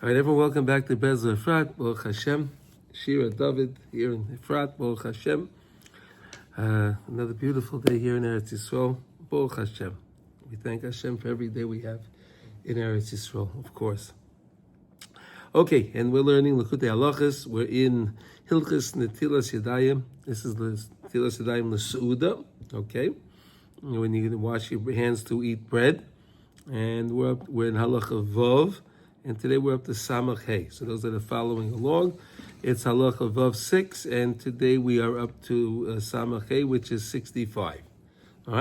All right, everyone, welcome back to Breslov Efrat. Baruch Hashem. Shira David here in Efrat. Baruch Hashem. Another beautiful day here in Eretz Yisrael. Baruch Hashem. We thank Hashem for every day we have in Eretz Yisrael, of course. Okay, and we're learning Likutey Halachos. We're in Hilchos Netilas Yadayim. This is the Netilas Yadayim L'Seuda. Okay, when you're going to wash your hands to eat bread. And we're in Halacha Vav. And today we're up to Samach Hey. So those that are following along, it's Halacha Vav 6, and today we are up to Samach Hey, which is 65. All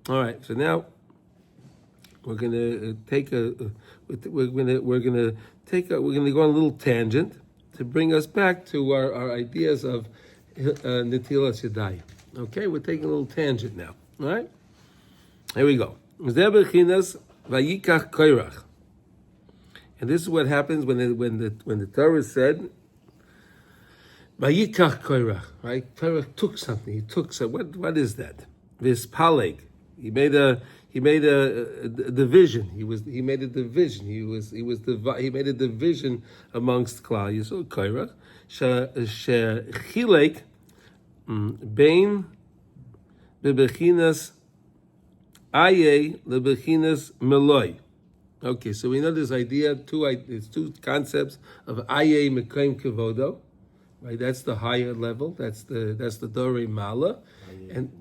right. So now we're going to go on a little tangent to bring us back to our ideas of Netilas Yadayim. Okay, we're taking a little tangent now. All right. Here we go. Vayikach Korach. And this is what happens when the Torah said, "Vayikach Korach," right? Korach took something. He took some. What is that? This paleg. He made a division. He made a division. He made a division amongst Klal Yisrael. Korach shechilek bein bebechinas aye lebechinas meloi. Okay, so we know this idea. It's two concepts of aye mekayim kevodo, right? That's the higher level. That's the dorei mala, and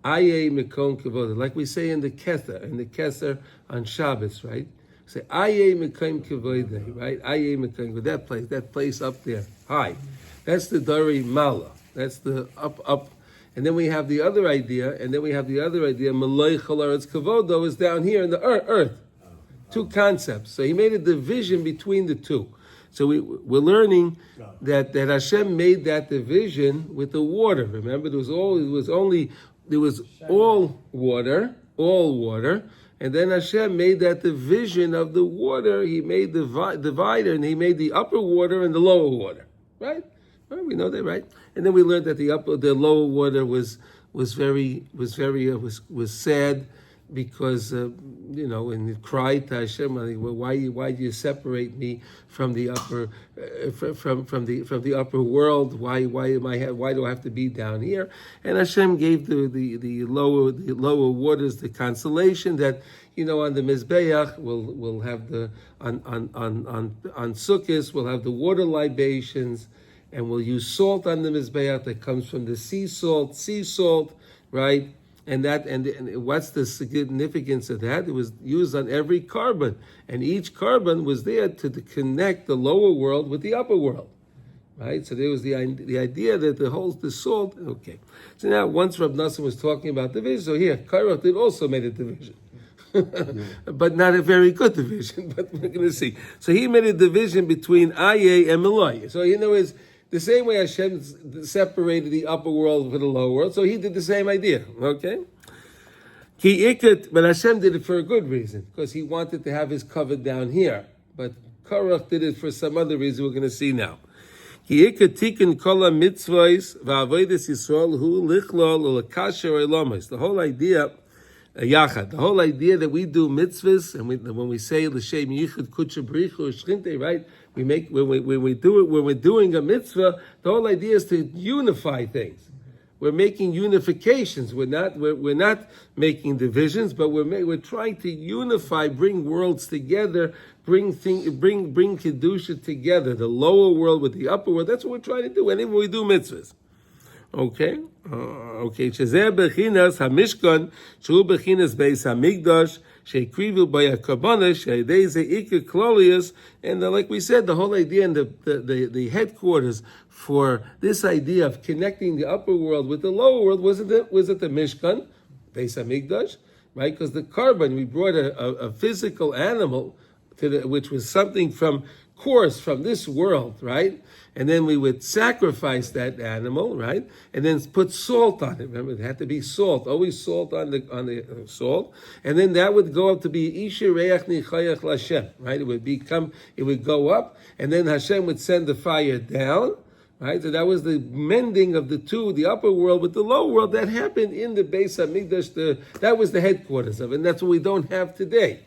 aye mekayim kevodo, like we say in the Kether on Shabbos, right? Say aye mekayim kevodo, right? Aye mekayim, that place up there, high. That's the dorei mala. That's the up. And then we have the other idea. Malay chalaretz kevodo is down here in the earth. Two concepts. So he made a division between the two. So we're learning that Hashem made that division with the water. Remember, there was all water, and then Hashem made that division of the water. He made the divider, and he made the upper water and the lower water. Right? We know that, right? And then we learned that the lower water was sad. Because and it cried to Hashem, why do you separate me from the upper from the upper world? Why do I have to be down here? And Hashem gave the lower waters the consolation that on the Mizbeach we'll have on Sukkot we'll have the water libations, and we'll use salt on the Mizbeach that comes from the sea salt, right? And what's the significance of that? It was used on every carbon, and each carbon was there to connect the lower world with the upper world, right? So there was the idea that the salt. Okay, so now once Rab Nassim was talking about division, so here Korach did also made a division, but not a very good division. But we're going to see. So he made a division between Aye and Meloi. So is the same way Hashem separated the upper world from the lower world, so he did the same idea, okay? But Hashem did it for a good reason, because he wanted to have his cover down here. But Korach did it for some other reason we're going to see now. The whole idea the whole idea that we do mitzvahs, and when we say l'shem yichud kutsha b'richu shchinte, right? We make when we're doing a mitzvah, the whole idea is to unify things. We're making unifications. We're not making divisions, but we're trying to unify, bring worlds together, bring kedusha together, the lower world with the upper world. That's what we're trying to do. Whenever we do mitzvahs. Okay. Shezeh bechinas hamishkan, shu bechinas beis hamigdash, sheikrivu b'yakabanas, sheidei zeikah klolius, and like we said, the whole idea and the headquarters for this idea of connecting the upper world with the lower world was it the Mishkan, beis hamigdash, right? Because the carbon, we brought a physical animal which was something from this world, right? And then we would sacrifice that animal, right? And then put salt on it. Remember, it had to be salt, always salt on the salt. And then that would go up to be Isha Reach Nichayach Lashem, right? It would go up, and then Hashem would send the fire down, right? So that was the mending of the two, the upper world with the lower world. That happened in the Beis Hamikdash. That was the headquarters of it, and that's what we don't have today.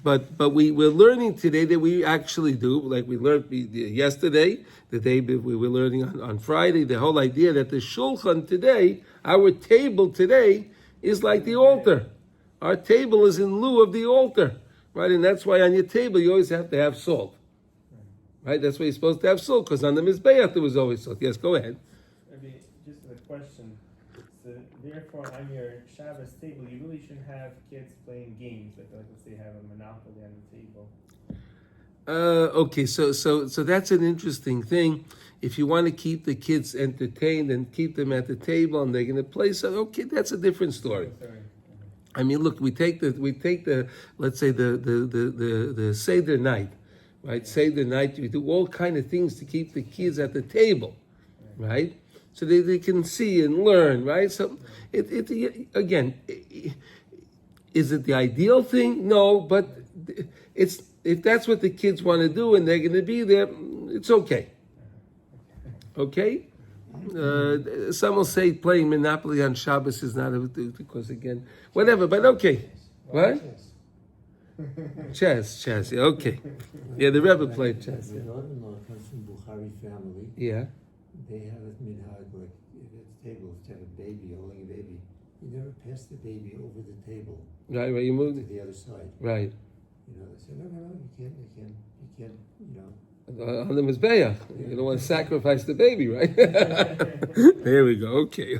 But we're learning today that we actually do, like we learned yesterday, the day we were learning on Friday, the whole idea that the shulchan today, our table today, is like the altar. Our table is in lieu of the altar, right? And that's why on your table you always have to have salt, right? That's why you're supposed to have salt, because on the Mizbeach there was always salt. Yes, go ahead. Maybe just a question. So therefore, on your Shabbos table, you really shouldn't have kids playing games, like let's say have a Monopoly on the table. Okay, so that's an interesting thing. If you want to keep the kids entertained and keep them at the table and they're going to play, so okay, that's a different story. Sorry. I mean, look, we take the let's say the Seder night, right? Seder night, we do all kind of things to keep the kids at the table, right? So they can see and learn, right? So again, is it the ideal thing? No, but it's if that's what the kids want to do and they're going to be there, it's okay. Okay. Some will say playing Monopoly on Shabbos is not because again, whatever. But okay, what? Chess. Yeah, okay. Yeah, the Rebbe played chess. My daughter-in-law comes from Bukhari family. Yeah. They have a minhag, like at the table, if you have a baby, holding a baby, you never pass the baby over the table. Right. You moved to the other side. Right. You know, they say no, you can't. You know. On the Mizbeach. You don't want to sacrifice the baby, right? There we go. Okay.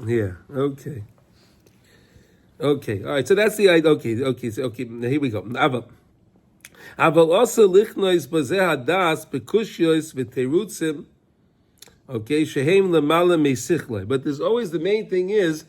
Yeah. Okay. All right. So that's the idea. Okay. So, now here we go. Aval also lichnois bazeh hadas bekushios v'terutzim. Okay. Shehem lemala meisichle. But there's always the main thing is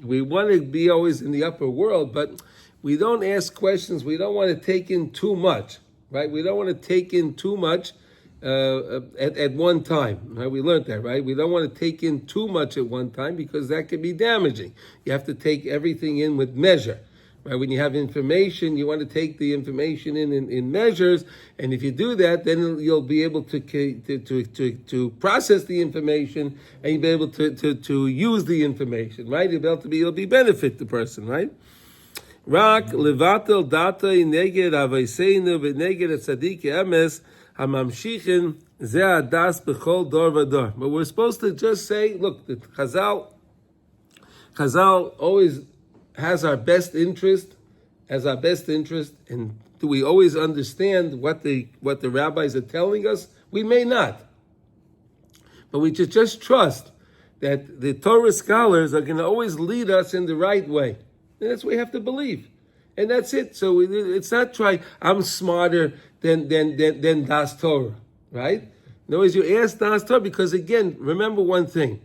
we want to be always in the upper world, but we don't ask questions. We don't want to take in too much. Right, we don't want to take in too much at one time. Right, we learned that. Right, we don't want to take in too much at one time because that can be damaging. You have to take everything in with measure. Right, when you have information, you want to take the information in measures, and if you do that, then you'll be able to process the information, and you'll be able to use the information. Right, it'll be benefit the person. Right. Rak levatel data neged avayseinu v'neged tzadik emes hamamshichin ze adas b'chol dor v'dor. But we're supposed to just say, look, the Chazal always has our best interest, and do we always understand what the rabbis are telling us? We may not, but we should just trust that the Torah scholars are going to always lead us in the right way. And that's what we have to believe. And that's it. So it's not I'm smarter than Das Torah, right? In other words, you ask Das Torah because, again, remember one thing.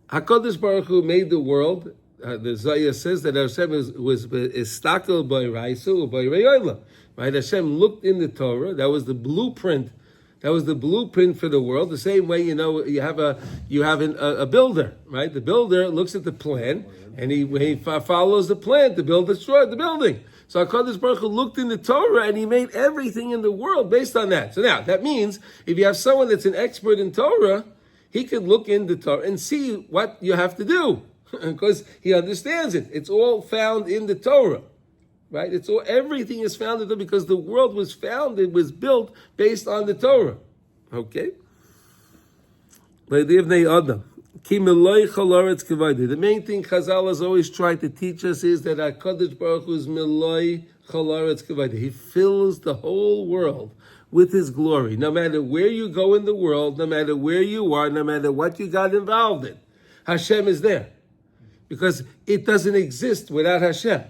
HaKadosh Baruch Hu made the world. The Zayah says that Hashem was istakel by Raisu by Reyola. Right? Hashem looked in the Torah. That was the blueprint. That was the blueprint for the world. The same way, you have a builder, right? The builder looks at the plan and he follows the plan to destroy the building. So HaKadosh Baruch Hu looked in the Torah and he made everything in the world based on that. So now that means if you have someone that's an expert in Torah, he could look in the Torah and see what you have to do because he understands it. It's all found in the Torah. Right? Everything is found in the Torah because the world was built based on the Torah. Okay? The main thing Chazal has always tried to teach us is that HaKadosh Baruch Hu is Miloi Chalaretz Kavayda. He fills the whole world with His glory. No matter where you go in the world, no matter where you are, no matter what you got involved in, Hashem is there. Because it doesn't exist without Hashem.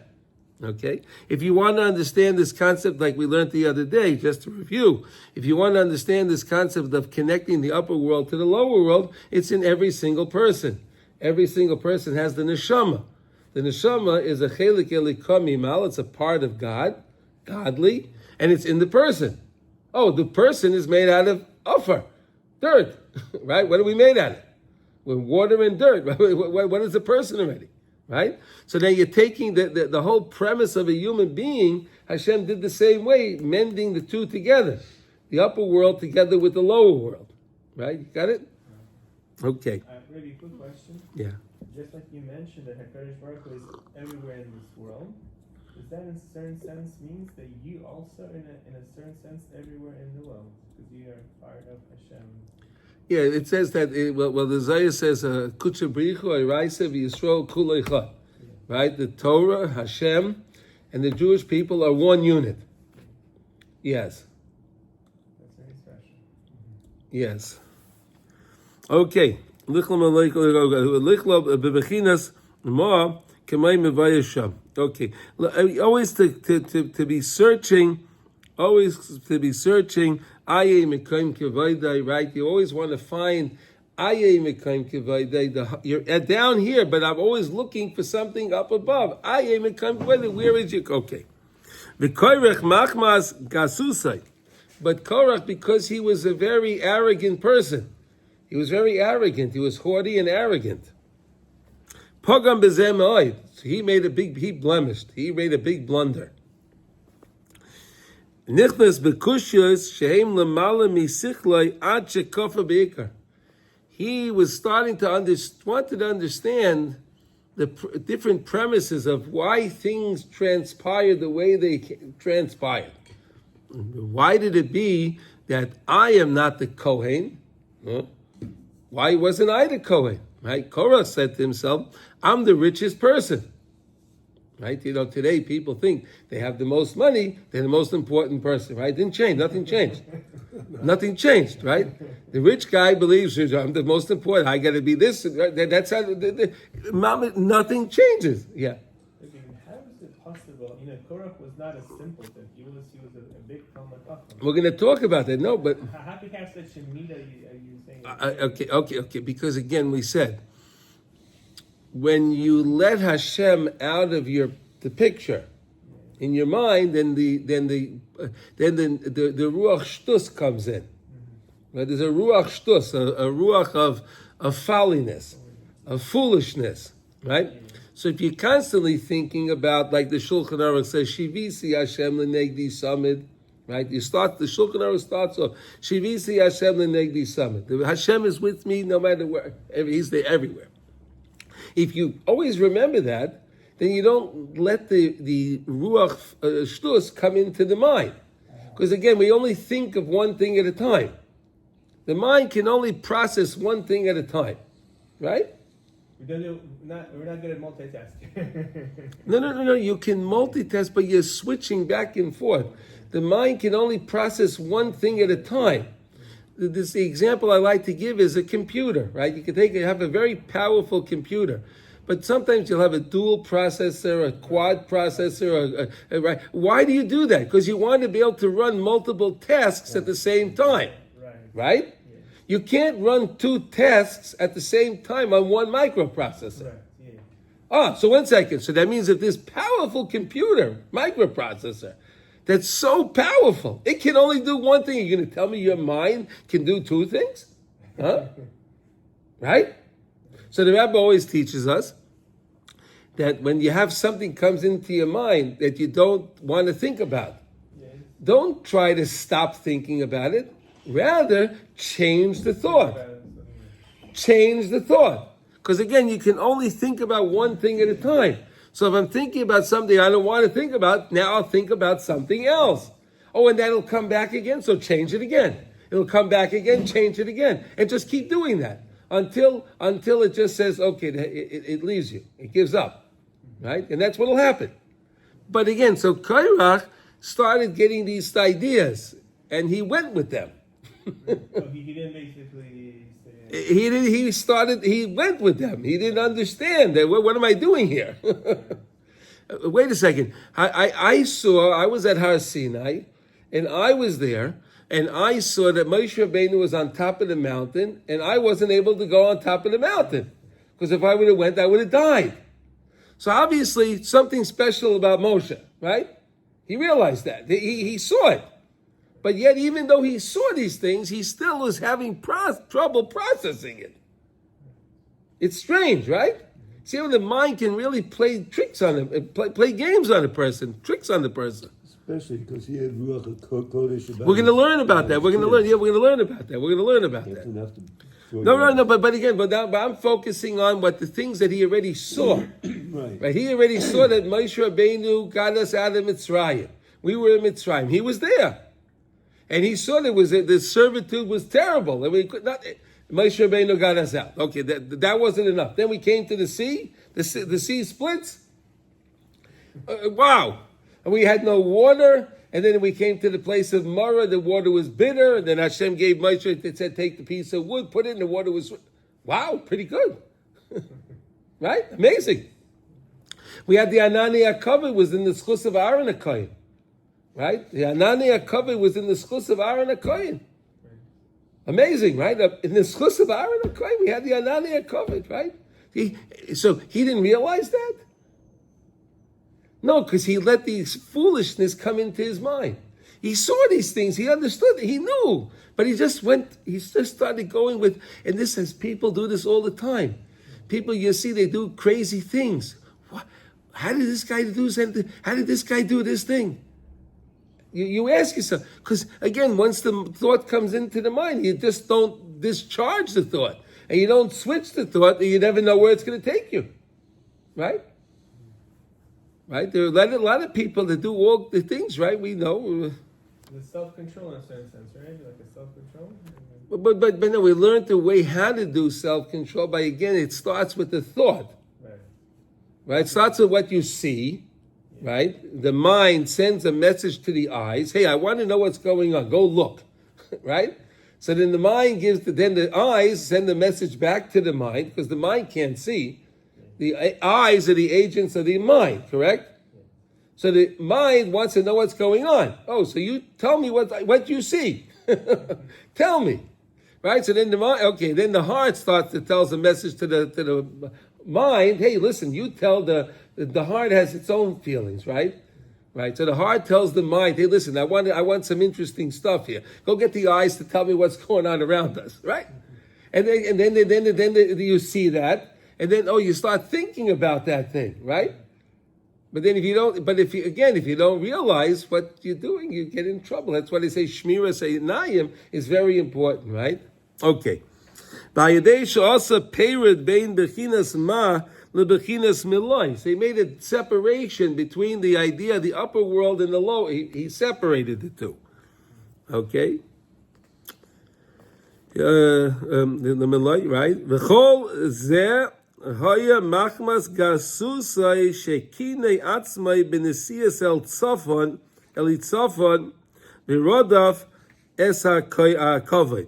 Okay? If you want to understand this concept like we learned the other day, just to review, if you want to understand this concept of connecting the upper world to the lower world, it's in every single person. Every single person has the neshama. The neshama is a chelik elikah mimal, it's a part of God, godly, and it's in the person. Oh, the person is made out of offer, dirt, right? What are we made out of? We're water and dirt. What is the person already? Right? So now you're taking the whole premise of a human being, Hashem did the same way, mending the two together. The upper world together with the lower world. Right? You got it? Okay. Really quick question. Yeah. Just like you mentioned that HaKadosh Baruch Hu is everywhere in this world, Does that in a certain sense means that you also, in a certain sense, everywhere in the world, because you are part of Hashem? Yeah, it says that, the Zohar says, Kutsha Brichu, Eraisa, Yisrael, Kuleicha. Right? The Torah, Hashem, and the Jewish people are one unit. Yes. That's very special. Yes. Okay. Okay. Always to be searching, right? You always want to find you're down here, but I'm always looking for something up above. Where is you? Okay. The Korach machmas gasusai. But Korach, because he was a very arrogant person, he was very arrogant. He was haughty and arrogant. Pogam bezeh me'od. So he blemished. He made a big blunder. Nichnas bekushos shehem lemala misichloi ad shekofa beikar. He was starting to wanted to understand the different premises of why things transpired the way they transpired. Why did it be that I am not the Kohen? Why wasn't I the Kohen? Right? Korah said to himself, I'm the richest person. Right? Today people think they have the most money, they're the most important person. Right? Didn't change. Nothing changed. Nothing changed. Right? The rich guy believes I'm the most important. I got to be this. That's how. Nothing changes. Yeah. How is it possible? Korach was not a simpleton. He was a big Talmud Chacham. We're going to talk about that. No, but how could he have such a meat? Are you saying? Okay. Because again, we said when you let Hashem out of the picture in your mind, then the ruach shtus comes in. Right? There's a ruach shtus, a ruach of folliness, of foolishness, right? So if you're constantly thinking about, like the Shulchan Aruch says, Shivisi Hashem lenegdi samid, right? The Shulchan Aruch starts off, Shivisi Hashem lenegdi samid. Hashem is with me no matter where. He's there everywhere. If you always remember that, then you don't let the ruach shtus come into the mind. Because again, we only think of one thing at a time. The mind can only process one thing at a time, right? We're not good at multitasking. No. You can multitask, but you're switching back and forth. The mind can only process one thing at a time. The example I like to give is a computer, right? You can have a very powerful computer, but sometimes you'll have a dual processor, a quad processor, right? Why do you do that? Because you want to be able to run multiple tasks at the same time, right? Yeah. You can't run two tasks at the same time on one microprocessor. Right. Yeah. So 1 second. So that means that this powerful computer, microprocessor, that's so powerful, it can only do one thing. You're going to tell me your mind can do two things? Huh? Right? So the Rebbe always teaches us that when you have something comes into your mind that you don't want to think about, don't try to stop thinking about it. Rather, change the thought. Change the thought. Because again, you can only think about one thing at a time. So if I'm thinking about something I don't want to think about, now I'll think about something else. And that'll come back again, so change it again. It'll come back again, change it again. And just keep doing that until it just says, okay, it leaves you. It gives up. Right? And that's what will happen. But again, so Korach started getting these ideas, and he went with them. He didn't basically say... He went with them. He didn't understand that. What am I doing here? Wait a second. I was at Har Sinai, and I was there, and I saw that Moshe Rabbeinu was on top of the mountain, and I wasn't able to go on top of the mountain. Because if I would have went, I would have died. So obviously, something special about Moshe, right? He realized that. He saw it. But yet, even though he saw these things, he still was having trouble processing it. It's strange, right? See how the mind can really play tricks on him, play games on a person, tricks on the person. Especially because he had Ruach HaKodesh. We're going to learn about that. We're going to learn. Yeah, we're going to learn about that. We're going to learn about that. No. But again, but I'm focusing on what the things that he already saw. Right? He already saw that Moshe Rabbeinu got us out of Mitzrayim. We were in Mitzrayim. He was there, and he saw the servitude was terrible, and we could not. Moshe Rabbeinu got us out. Okay, that wasn't enough. Then we came to the sea. The sea splits. Wow, and we had no water. And then we came to the place of Marah. The water was bitter. And then Hashem gave Moshe, it said, take the piece of wood, put it in the water. Was wow, pretty good. Right? Amazing. We had the Anani HaKavod was in the schus of Aaron HaKohen. Right? The Anani HaKavod was in the schus of Aaron HaKohen. Amazing, right? In the schus of Aaron HaKohen, we had the Anani HaKavod, right? So he didn't realize that? No, because he let these foolishness come into his mind. He saw these things, he understood, he knew, but he just started going with, and this is, people do this all the time. People, you see, they do crazy things. What? How did this guy do something? How did this guy do this thing? You ask yourself, because again, once the thought comes into the mind, you just don't discharge the thought, and you don't switch the thought, and you never know where it's going to take you, right? Right? There are a lot of people that do all the things, right? We know. The self-control in a certain sense, right? Like a self-control? But no, we learned the way how to do self-control by, again, it starts with the thought. Right? It starts with what you see, right? The mind sends a message to the eyes. Hey, I want to know what's going on. Go look, right? So then the mind then the eyes send the message back to the mind because the mind can't see. The eyes are the agents of the mind, correct? So the mind wants to know what's going on. Oh, so you tell me what you see. Tell me, right? So then the mind, okay, then the heart starts to tell a message to the mind. Hey, listen, you tell the heart has its own feelings, right? Right. So the heart tells the mind, hey, listen, I want some interesting stuff here. Go get the eyes to tell me what's going on around us, right? And then you see that. And then, you start thinking about that thing, right? But then if you don't realize what you're doing, you get in trouble. That's why they say Shmiras Einayim is very important, right? Okay. So he made a separation between the idea, the upper world and the lower. He separated the two. Okay? The Miloi, right? V'chol zeh Haya machmas gasusai shekine atzmai benesias el tzafon virodaf es ha-kavod.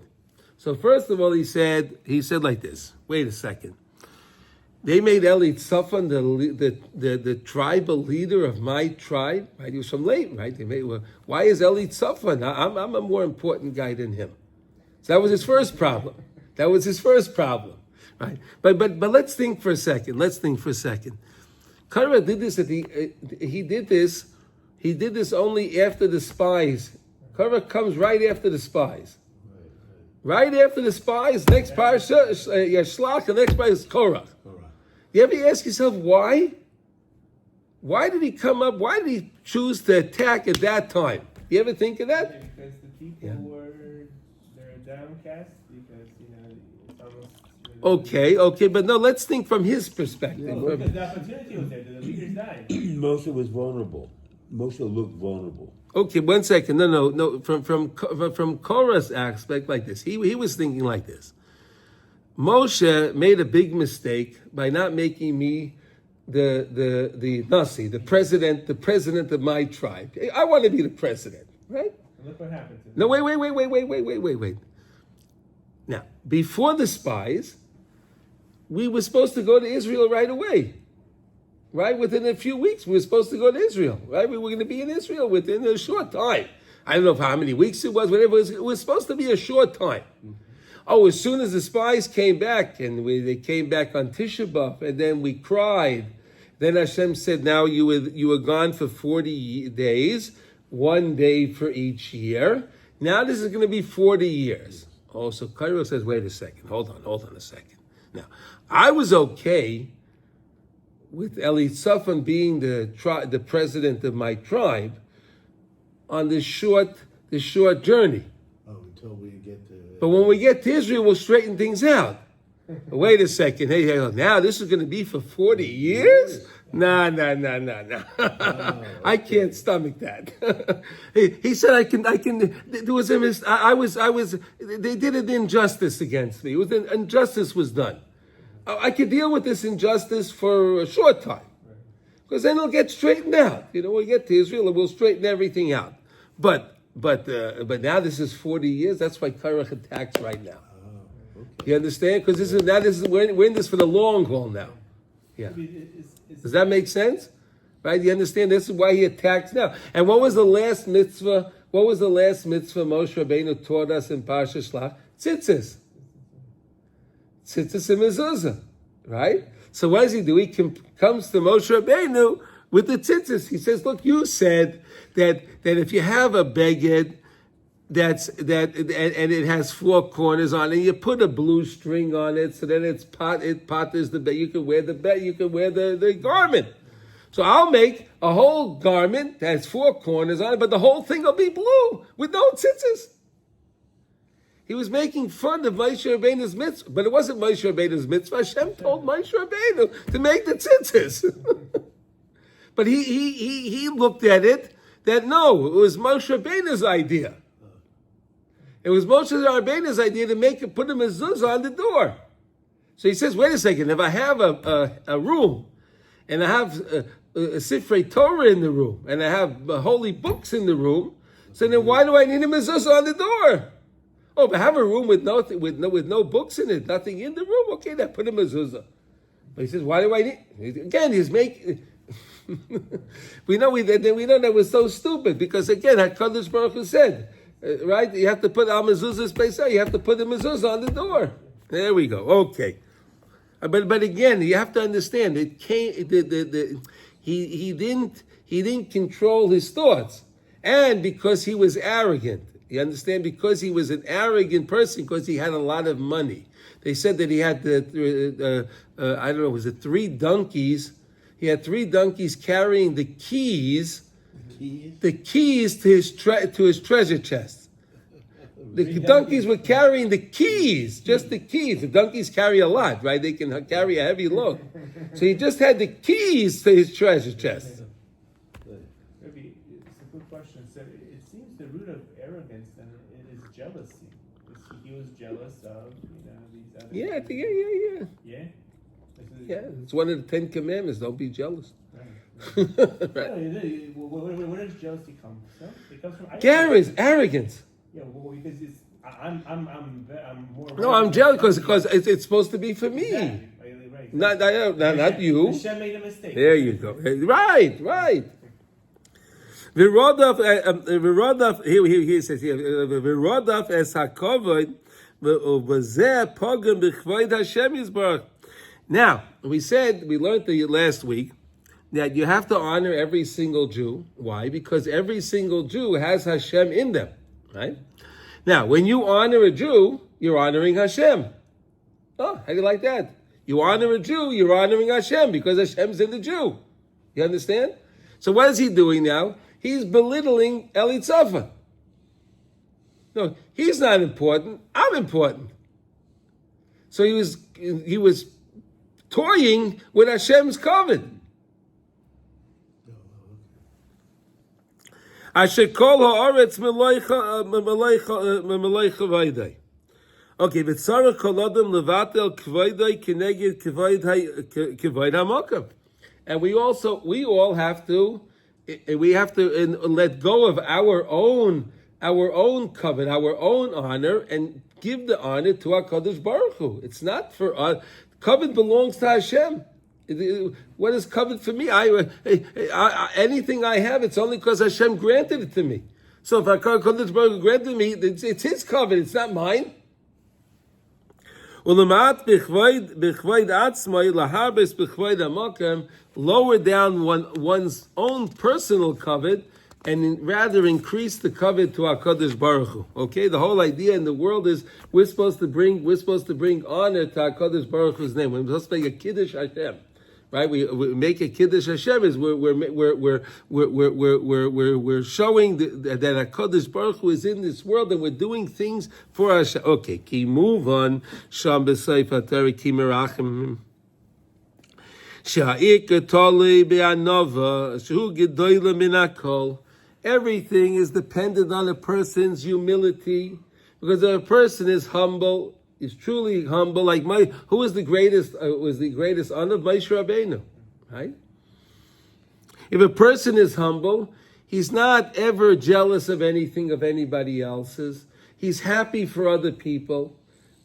So first of all, he said like this. Wait a second. They made Eli Tzafon the tribal leader of my tribe. Right? He was from Leighton, right? Why is Eli Tzafon? I'm a more important guy than him. So that was his first problem. Right. But let's think for a second. Korach did this he did this only after the spies. Korach comes right after the spies. Right after the spies, next parsha, Yashlach, the next parsha is Korach. You ever ask yourself why? Why did he come up? Why did he choose to attack at that time? You ever think of that? Yeah, because the people they're downcast because it's almost. Okay, but no, let's think from his perspective. The opportunity was there. The leaders died. Moshe was vulnerable. Moshe looked vulnerable. Okay, 1 second. No. From Korah's aspect, like this, he was thinking like this. Moshe made a big mistake by not making me the Nasi, the president of my tribe. I want to be the president, right? And look what happened to him. No, wait. Now, before the spies, we were supposed to go to Israel right away. Right? Within a few weeks, we were supposed to go to Israel. Right? We were going to be in Israel within a short time. I don't know how many weeks it was, whatever it was supposed to be a short time. Oh, as soon as the spies came back, and they came back on Tisha B'Av, and then we cried. Then Hashem said, now you were gone for 40 days, 1 day for each year. Now this is going to be 40 years. Oh, so Korach says, wait a second, hold on a second. Now, I was okay with Eli Tzafon being the president of my tribe on this short journey. until we get to. But when we get to Israel, we'll straighten things out. Wait a second. Hey, now this is going to be for 40 years? Nah. I can't stomach that. he said, I can, there was they did an injustice against me. Injustice was done. I could deal with this injustice for a short time. Because then it'll get straightened out. We'll get to Israel and we'll straighten everything out. But now this is 40 years. That's why Korach attacks right now. You understand? Because we're in this for the long haul now. Yeah. Does that make sense? Right? You understand? This is why he attacks now. And what was the last mitzvah? What was the last mitzvah Moshe Rabbeinu taught us in Parsha Shlach? Tzitzis. Tzitzis and mezuzah. Right? So what does he do? He comes to Moshe Rabbeinu with the tzitzis. He says, look, you said that if you have a beged and it has 4 corners on it, you put a blue string on it, so then it potters the bed. You can wear the bed, you can wear the garment. So I'll make a whole garment that has 4 corners on it, but the whole thing will be blue with no tzitzis. He was making fun of Moshe Rabbeinu's mitzvah, but it wasn't Moshe Rabbeinu's mitzvah. Hashem told Moshe Rabbeinu to make the tzitzis. But he looked at it that no, it was Moshe Rabbeinu's idea. It was Moshe Rabbeinu's idea to put a mezuzah on the door. So he says, wait a second, if I have a room, and I have a Sifrei Torah in the room, and I have holy books in the room, so then why do I need a mezuzah on the door? Oh, but I have a room with no books in it, nothing in the room. Okay, then put a mezuzah. But he says, why do I need? Again, he's making. we know that was so stupid because again, Hakadosh Baruch Hu said, right? You have to put al mezuzah's place out. You have to put the mezuzah on the door. There we go. Okay, but again, you have to understand it came. He didn't control his thoughts, and because he was arrogant. You understand? Because he was an arrogant person, because he had a lot of money. They said that he had was it 3 donkeys? He had 3 donkeys carrying the keys to his treasure chest. The donkeys were carrying the keys, just the keys. The donkeys carry a lot, right? They can carry a heavy load. So he just had the keys to his treasure chest. Maybe it's a good question. So it seems the root of arrogance then it is jealousy. He was jealous of these other. Yeah, people. yeah. Yeah. It's one of the 10 commandments. Don't be jealous. Right. Right. Where does jealousy come from? It comes from arrogance. Yeah, well, because I'm more. No, I'm jealous because it's supposed to be for me. Exactly. Right. Not you. Hashem made a mistake. There you go. Right. V'rodaf. He says here. V'rodaf es hakovod v'zeh pogam b'chvoid Hashem Yisbarach. Now we learned last week that you have to honor every single Jew. Why? Because every single Jew has Hashem in them. Right? Now, when you honor a Jew, you're honoring Hashem. Oh, how do you like that? You honor a Jew, you're honoring Hashem because Hashem's in the Jew. You understand? So what is he doing now? He's belittling Eli Tzafa. No, he's not important. I'm important. So he was toying with Hashem's covenant. Asher kol haaretz meloicha vayday. Okay, v'tzarech kol adam levatel k'vayday k'neged k'vayd hamakam. And we all have to let go of our own covenant, our own honor, and give the honor to our Kadosh Baruch Hu. It's not for us. Covenant belongs to Hashem. What is covered for me? Anything I have, it's only because Hashem granted it to me. So if HaKadosh Baruch Hu granted me, it's his covenant, it's not mine. Lower down one's own personal covenant and rather increase the covenant to HaKadosh Baruch Hu. Okay, the whole idea in the world is we're supposed to bring honor to HaKadosh Baruch Hu's name. We're supposed to make a Kiddush Hashem. right? We make a kiddush Hashem is we're showing that HaKadosh Baruch Hu is in this world and we're doing things for Hashem. Okay, ki move on. Sham b'seif hatari ki merachim. Sha'ik toli be'anova shu gedoyle min hakol. Everything is dependent on a person's humility, because if a person is humble, is truly humble. Like who was the greatest? Was the greatest honor of Moshe Rabbeinu, right? If a person is humble, he's not ever jealous of anything of anybody else's. He's happy for other people,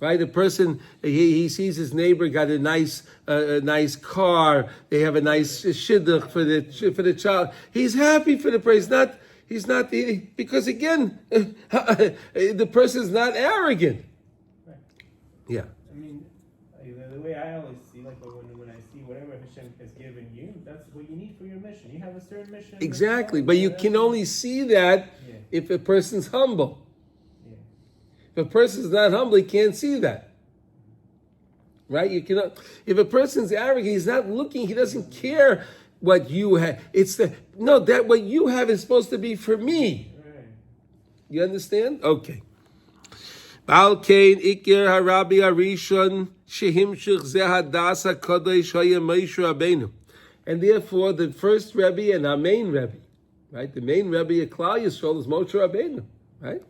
right? A person he sees his neighbor got a nice car. They have a nice shidduch for the child. He's happy for the person. He's not because again, the person's not arrogant. Right. Yeah. I mean, the way I always see, like when I see whatever Hashem has given you, that's what you need for your mission. You have a certain mission. Exactly, but you can only see that if a person's humble. Yeah. If a person's not humble, he can't see that. Right? You cannot. If a person's arrogant, he's not looking. He doesn't care what you have. That what you have is supposed to be for me. Right. You understand? Okay. Bal kein ikir harabi arishon shehimshich zehadasa kadosh haya Moshe Rabbeinu. And therefore, the first Rebbe and our main Rebbe, right? The main Rebbe of Klal Yisrael is Moshe Rabbeinu, right?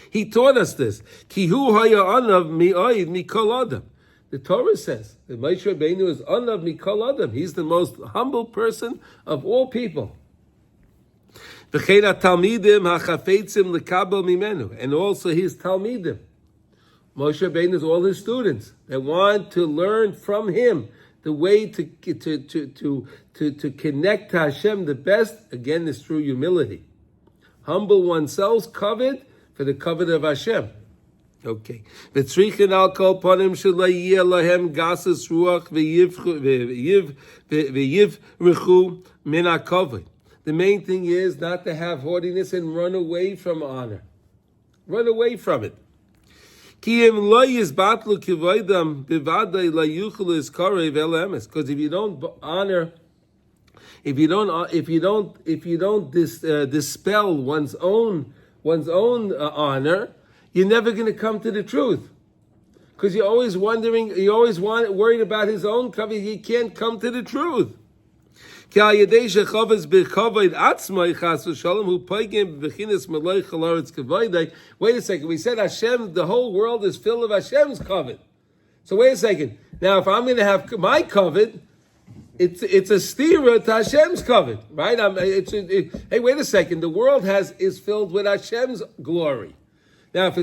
He taught us this. Kihu haya anav mi'oid mikol adam. The Torah says that Moshe Rabbeinu is anav mikol adam. He's the most humble person of all people. V'chein talmidim hachafetzim lekabel mimenu, and also his talmidim. Moshe Rabbeinu is all his students that want to learn from him the way to connect to Hashem the best. Again, is through humility. Humble oneself, covet for the covet of Hashem. Okay. V'tzrichen al kol panim shelo yeh lahem gasus ruach v'yivrechu min hakavod. The main thing is not to have haughtiness and run away from honor. Run away from it. Because if you don't honor, if you don't dispel one's own honor, you're never going to come to the truth. Because you're always worried about his own cover. He can't come to the truth. Wait a second, we said Hashem, the whole world is filled of Hashem's covet. So wait a second. Now, if I'm going to have my covet, it's a stira to Hashem's covet, right? Hey, wait a second. The world is filled with Hashem's glory. Now, if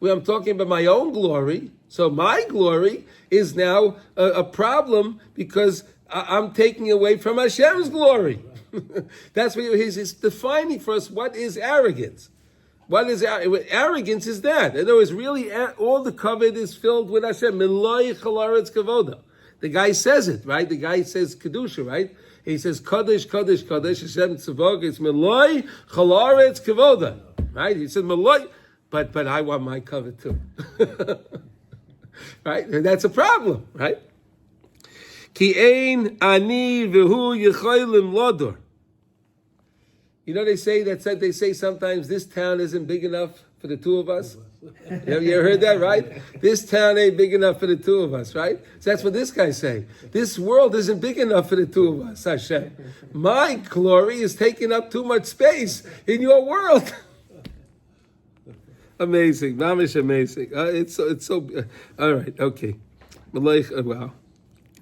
I'm talking about my own glory, so my glory is now a problem because I'm taking away from Hashem's glory. That's what he's defining for us. What is arrogance? What is arrogance? Is that? In other words, really, all the covet is filled with Hashem. Miloi chalaretz kavoda. The guy says it, right? The guy says kedusha, right? He says kadosh, kadosh, kadosh Hashem tzavog. It's miloi chalaretz kavoda, right? He said miloi, but I want my covet too, right? And that's a problem, right? Ki ein ani v'hu yechaylim lodor. You know they say sometimes this town isn't big enough for the two of us. You ever heard that, right? This town ain't big enough for the two of us, right? So that's what this guy's saying. This world isn't big enough for the two of us, Hashem. My glory is taking up too much space in your world. Amazing, mamish amazing. It's so all right. Okay, wow.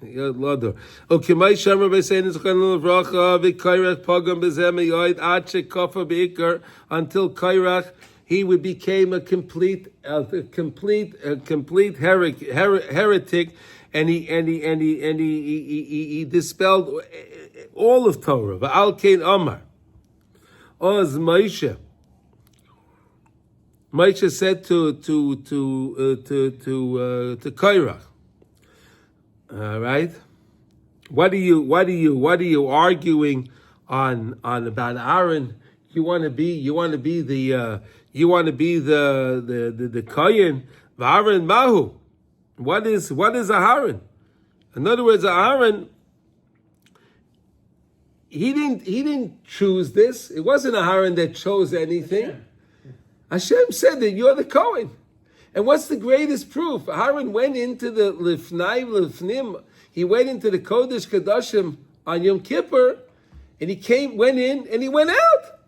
Okay, my shamer by saying is vracha v'kairach pagam bezem yoid ad shekafa beikar until Korach he became a complete heretic, and he dispelled all of Torah. V'al kein Amar Oz Moshe. Moshe said to Korach. All right. What are you arguing on about Aaron? You want to be the Kohen, Aaron Mahu. What is a Aaron? In other words, Aaron he didn't choose this. It wasn't Aharon that chose anything. Hashem said that you're the Kohen. And what's the greatest proof? Aharon went into the Lifnim. He went into the Kodesh Kodashim on Yom Kippur, and went in, and he went out.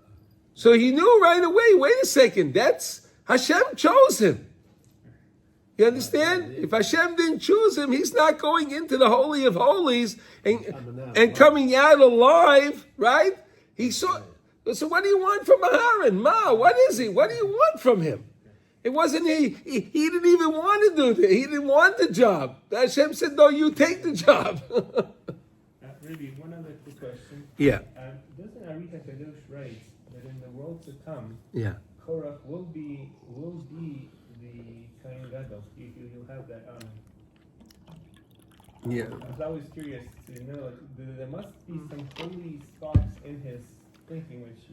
So he knew right away, wait a second, that's Hashem chose him. You understand? If Hashem didn't choose him, he's not going into the Holy of Holies and coming out alive, right? He saw. So what do you want from Aharon? Ma, what is he? What do you want from him? It wasn't he didn't even want to do this. He didn't want the job. Hashem said, no, you take the job. Maybe one other quick question. Yeah. Doesn't Ari HaKadosh write that in the world to come, Yeah. Korach will be the Kohen Gadol? He'll have that Yeah. I was always curious to know, like, there must be some holy sparks in his thinking, which,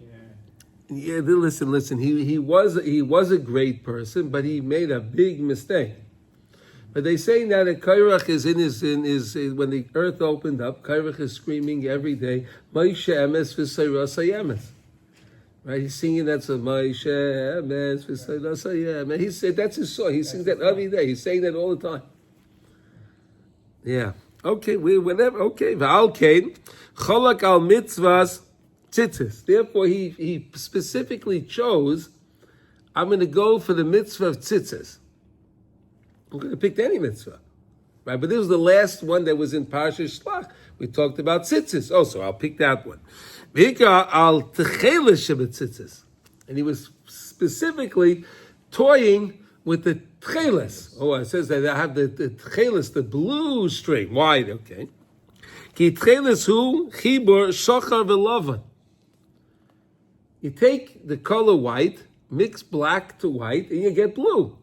Yeah, listen. He was a great person, but he made a big mistake. But they say now that Korach is in his when the earth opened up, Korach is screaming every day, Moshe emes v'sayros hayemes. Right? He's singing that song, Moshe emes v'sayros hayemes. He said that's his song. He sings that every day. He's saying that all the time. Yeah. Okay. Whatever. Okay. V'alkein cholak al mitzvahs tzitzis. Therefore, he specifically chose, I'm going to go for the mitzvah of tzitzis. I'm going to pick any mitzvah. Right? But this was the last one that was in Parashat Shlach. We talked about tzitzis. Oh, so I'll pick that one. Al tzitzis. And he was specifically toying with the tchelis. Oh, it says that I have the tchelis, the blue string. Why? Okay. Ki tchelis hu chibur shochar v'lavan. You take the color white, mix black to white, and you get blue.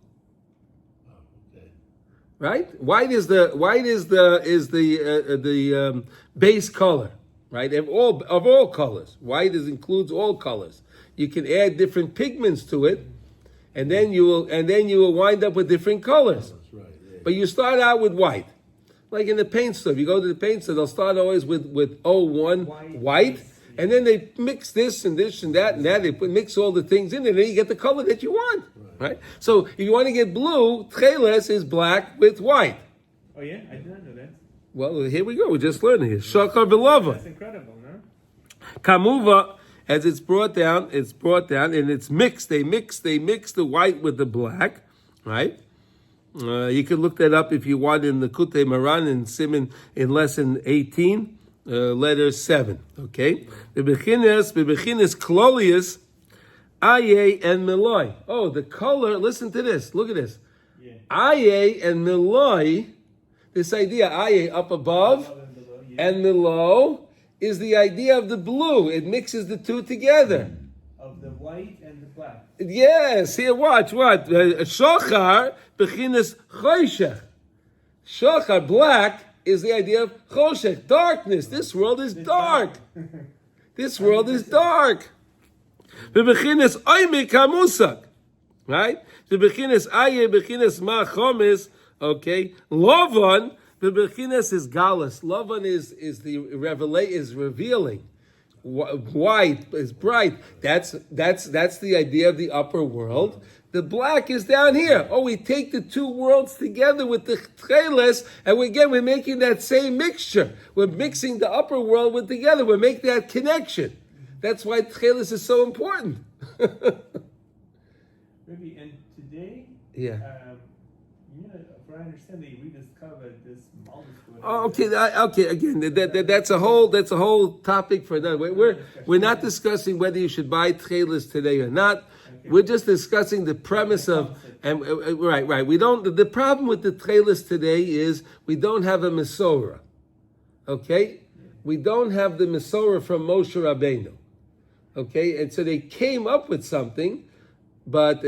Right? White is the base color, right? Of all colors. White includes all colors. You can add different pigments to it, and then you will wind up with different colors. That's right, yeah. But you start out with white. Like in the paint store. If you go to the paint store, they'll start always with 01 white. And then they mix this and that and that. They mix all the things in, and then you get the color that you want, right? So if you want to get blue, tcheles is black with white. Oh yeah, I did not know that. Well, here we go. We're just learning here. Shachar v'lava. That's incredible, no? Kamuva, as it's brought down, and it's mixed. They mix the white with the black, right? You can look that up if you want in the Likutey Maran in Siman in lesson 18. Letter 7, okay? The bechinas klolius, aye and meloi. Oh, the color, listen to this, look at this. Yeah. Aye and meloi, this idea, aye up above, and below is the idea of the blue. It mixes the two together. Of the white and the black. Yes, here, watch, what? Shochar, bechinas choshech. Shochar, black, is the idea of choshech, darkness. This world is dark. This world is dark. Bebechinas oimik hamusak, right? Bebechinas aye, bebechinas ma chomis. Okay, Lavan. Bebechinas is galus. Lavan is revealing. White is bright. That's the idea of the upper world. The black is down here. Oh, we take the two worlds together with the tcheles, and we're making that same mixture. We're mixing the upper world with together. We're making that connection. That's why tcheles is so important. Maybe, and today, Yeah. if I understand, they rediscovered this Maldives. Oh, okay. Again, that's a whole topic for another. We're not discussing whether you should buy tcheles today or not. Okay. We're just discussing the premise of right. We don't. The problem with the tcheles today is we don't have a Mesorah. Okay, we don't have the Mesorah from Moshe Rabbeinu. Okay, and so they came up with something. But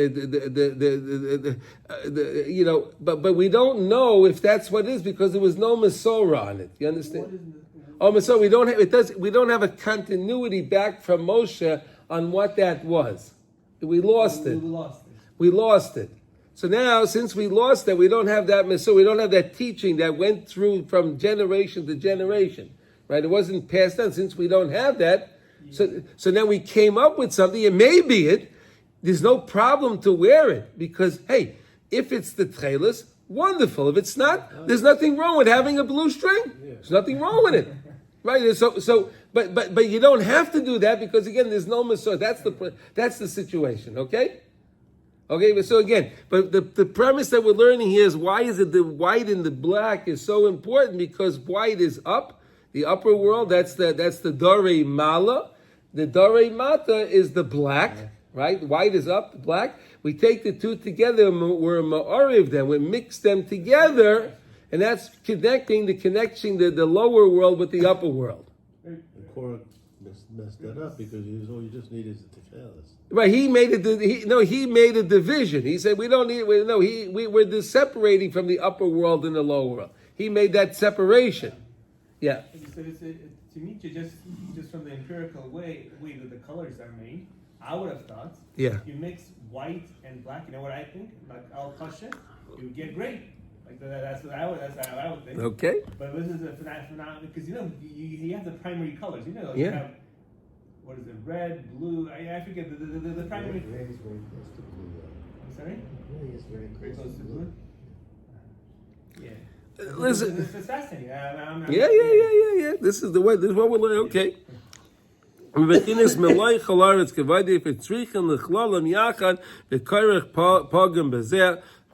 but we don't know if that's what it is because there was no Mesorah on it. You understand? Mesorah. We don't have a continuity back from Moshe on what that was. We lost it. We lost it. So now, since we lost that, we don't have that Mesorah. We don't have that teaching that went through from generation to generation. right? It wasn't passed down. Since we don't have that, so then we came up with something, and maybe there's no problem to wear it, because, hey, if it's the tchelis, wonderful. If it's not, there's nothing wrong with having a blue string. There's nothing wrong with it. Right? But you don't have to do that, because again, there's no Masor. That's the situation, okay? Okay, so again, but the premise that we're learning here is, why is it the white and the black is so important? Because white is up, the upper world, that's the Dorei Mala. The Dorei Mata is the black, right? White is up, the black. We take the two together, and we're ma'ariv them, we mix them together, and that's connecting the lower world with the upper world. And Korach messed that up, because all you just need is the Tichelis. Right, he made a division. He said we're separating from the upper world and the lower world. He made that separation. Yeah. So to me, just from the empirical way that the colors are made, I would have thought, Yeah. if you mix white and black, you know what I think? Like al kasha, you would get gray. Like that's how I would think. Okay. But this is a phenomenon, because you have the primary colors. You Yeah. have, what is it? Red, blue. I forget the primary. Red is very close to blue. I'm sorry. Red is very Very close to blue. Yeah. Listen. It's fascinating. Yeah. This is the way. This is what we're learning. Okay.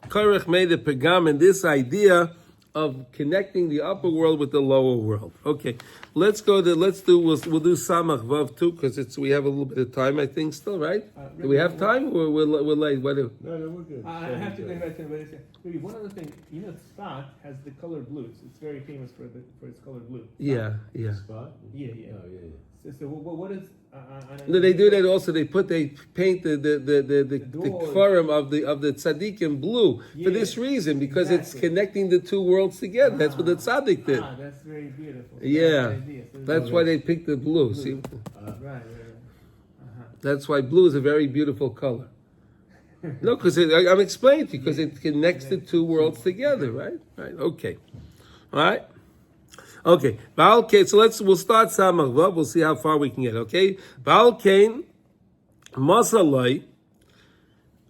Korach made a pagam in this idea of connecting the upper world with the lower world. Okay, we'll do Samach Vav too, because we have a little bit of time, I think, still, right? Do we have time, or we're late? What? No, we're good. I have to go back to maybe one other thing. Tzfat has the color blue. It's very famous for its color blue. Yeah. Spot? Yeah. Oh, yeah. So what is? No, they do that also. They paint the kfarim of the tzaddikim blue for this reason, because it's connecting the two worlds together. That's what the tzaddik did. That's very beautiful. Yeah, So that's why they picked the blue. See, right. that's why blue is a very beautiful color. No, because I'm explaining to you, because it connects the two worlds together. Right. Okay. All right. Okay, so we'll start Samach Vav. We'll see how far we can get. Okay, Baal Kain Masalai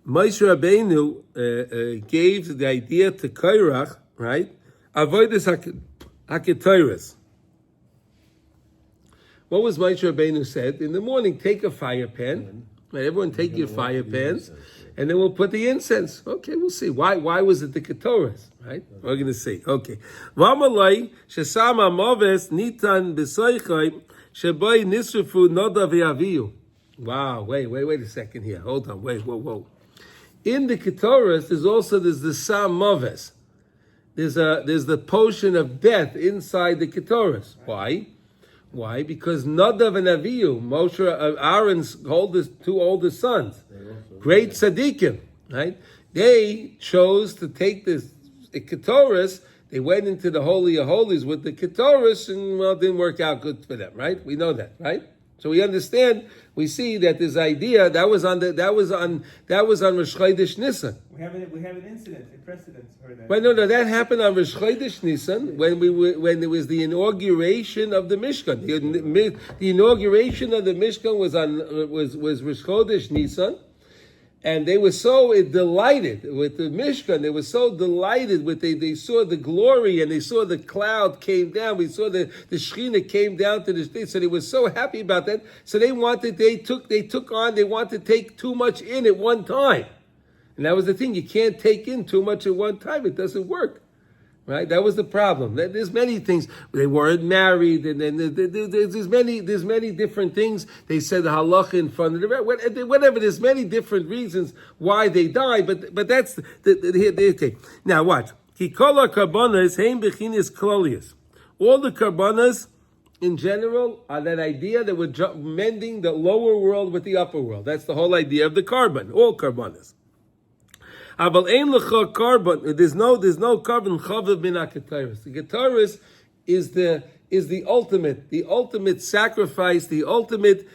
Moshe Rabbeinu gave the idea to Korach, right? Avodas haketoras. What was Moshe Rabbeinu said in the morning? Take a fire pan. Right, everyone take your fire pans, and then we'll put the incense. Okay, we'll see. Why was it the Ketoras? Right? We're going to see. Okay. Vamalai shesama moves nitan b'soichai shebay nisrafu noda v'aviyu. Wow. Wait a second here. Hold on. Whoa. In the Ketoras, there's the Sam Moves. There's the potion of death inside the Ketoras. Why? Because Nadav and Avihu, Moshe, Aaron's two oldest sons, great tzaddikim, right? They chose to take this Ketoras. They went into the Holy of Holies with the Ketoras, and it didn't work out good for them, right? We know that, right? So we understand. We see that this idea that was on Rosh Chodesh Nisan. We have an incident, a precedent for that. But no, that happened on Rosh Chodesh Nisan when there was the inauguration of the Mishkan. The inauguration of the Mishkan was Rosh Chodesh Nisan, and they were so delighted with the Mishkan. They were so delighted with they saw the glory, and they saw the cloud came down. We saw the Shekhinah came down to the state. So they were so happy about that. So they wanted to take too much in at one time. And that was the thing. You can't take in too much at one time. It doesn't work. Right? That was the problem. There's many things. They weren't married, and then there's many different things. They said the halacha in front of the whatever. There's many different reasons why they died, but that's okay. Now watch. Kikola karbanas heim bechinis klolius. All the karbanas in general are that idea that we're mending the lower world with the upper world. That's the whole idea of the karban. All karbanas. Aval ein lecha carbon. There's no carbon chavav min haketaris. The ketaris is the ultimate sacrifice, the ultimate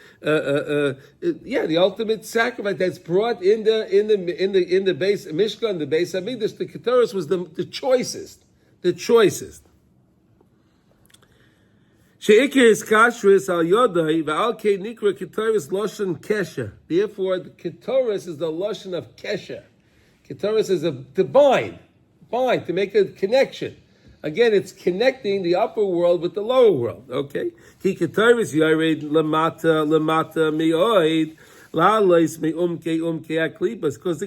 sacrifice that's brought in the base Mishkan, the base Hamikdash. The ketaris was the choicest. Sheikir is kashrus al yodai va'al kei nikra ketoris loshen kesher. Therefore, the ketoris is the loshen of kesher. Ketoris is to bind, to make a connection. Again, it's connecting the upper world with the lower world. Okay, ki ketoris yared lamata mioid. Because the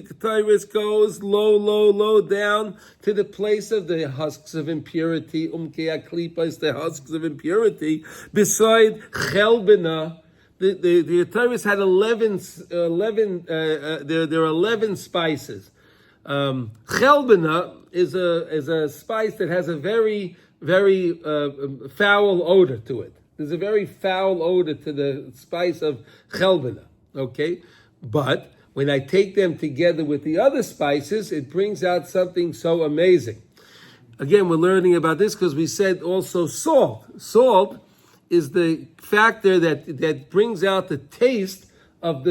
ketoris goes low down to the place of the husks of impurity. The husks of impurity. Beside chelbina, the ketoris had 11. There are 11 spices. Chelbina is a spice that has a very foul odor to it. There's a very foul odor to the spice of chelbina. Okay, but when I take them together with the other spices, it brings out something so amazing. Again, we're learning about this because we said also salt. Salt is the factor that brings out the taste of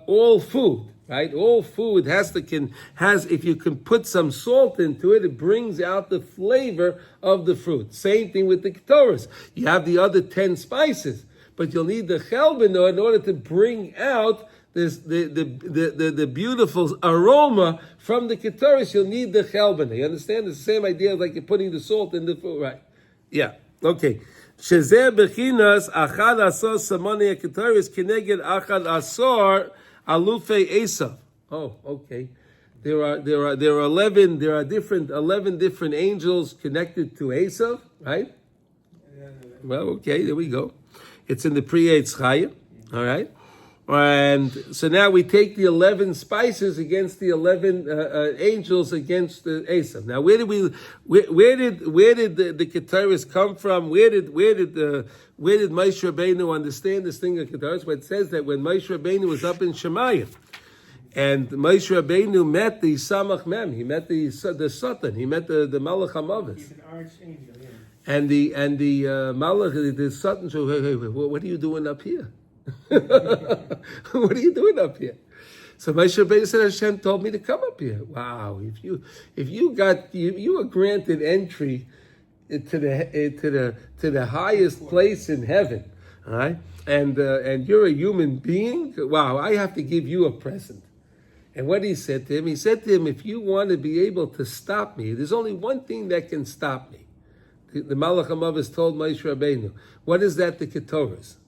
all food. Right, all food has if you can put some salt into it, it brings out the flavor of the fruit. Same thing with the ketoris. You have the other 10 spices, but you'll need the chelbina in order to bring out the beautiful aroma from the ketoris. You'll need the chelbina. You understand? It's the same idea like you're putting the salt in the food, right? Yeah. Okay. Shezeh bechinas achad asor samani ketoris kineged achad asor alufe Esav. Oh, okay. There are 11. There are 11 different angels connected to Esav, right? Well, okay. There we go. It's in the Pri-Eitz Chaim, all right? And so now we take the 11 spices against the 11 angels against the Esav. Now, where did the ketoris come from? Where did Moshe Rabbeinu understand this thing of ketoris? Well, it says that when Moshe Rabbeinu was up in Shemayim, and Moshe Rabbeinu met the Samach Mem, he met the Satan, he met the Malach HaMavis. He's an archangel, yeah. And the Malach, the Satan, so hey, what are you doing up here? What are you doing up here? So Moshe Rabbeinu said, Hashem told me to come up here. Wow! If you were granted entry to the highest place in heaven, all right? And you're a human being. Wow! I have to give you a present. And what he said to him, if you want to be able to stop me, there's only one thing that can stop me. The Malach HaMavis told Moshe Rabbeinu, what is that? The ketoris.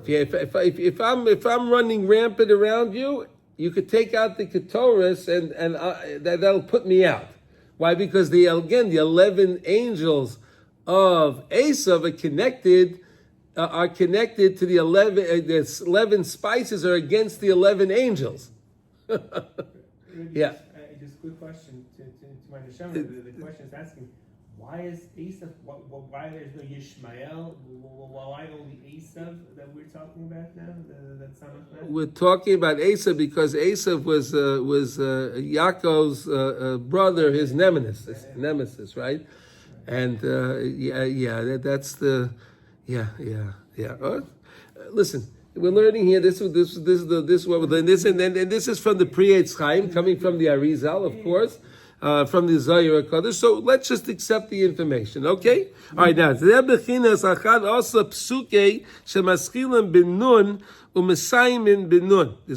If I'm running rampant around you, you could take out the ketoris and that'll put me out. Why? Because the 11 angels of Esav are connected to the 11. The 11 spices are against the 11 angels. Yeah. Just a quick question to my neshama. The question is asking, why is Esav? Why there's no Yishmael? Why only Esav that we're talking about now? That Samach? We're talking about Esav because Esav was Yaakov's brother, his nemesis, right? And that's the listen. We're learning here. This is what we're learning. And this is from the Pri-Eitz Chaim, coming from the Arizal, of course. From the Zohar HaKadosh. So let's just accept the information, okay? All right, now, there's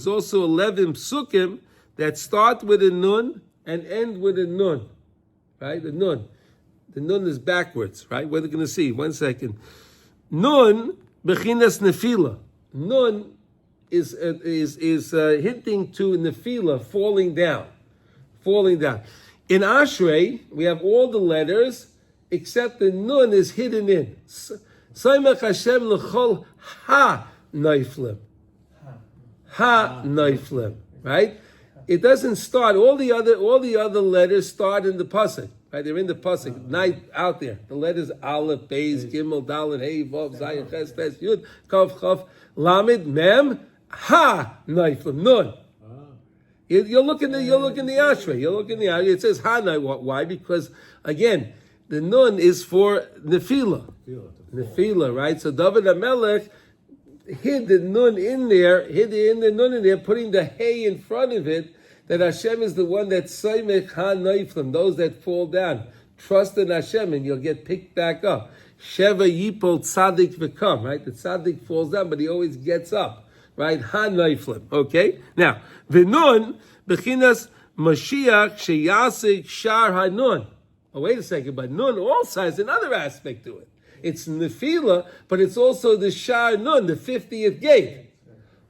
also 11 psukim that start with a nun and end with a nun, right? The nun is backwards, right? We're going to see. 1 second. Nun bechinas nefila. Nun is hinting to nefila, falling down. In Ashrei, we have all the letters except the nun is hidden in. Saimach Hashem l'chol ha-naiflim. Ha-naiflim. Right? It doesn't start. All the other letters start in the pasuk. Right? They're in the pasuk. Night out there. The letters Aleph, Beis, Gimel, Dalet, Hey, Vav, Zayin, Ches, Tes, Yud, Kav, Chav, Lamed, Mem, ha-naiflim. Nun. You look in the Ashrei. You look in the Ashrei. It says Hanai. Why? Because again, the nun is for nefila. Nefila, right? So David HaMelech hid the nun in there, putting the hay in front of it. That Hashem is the one that Saimech HaNaiflim, those that fall down. trust in Hashem and you'll get picked back up. Sheva yipol tzaddik v'kam, right? The tzaddik falls down, but he always gets up, right? Ha-noiflim, okay? Now, v'nun, b'chinas Mashiach sheyasik shar ha-nun. Oh, wait a second, but nun also has another aspect to it. It's nefila, but it's also the shar nun, the 50th gate.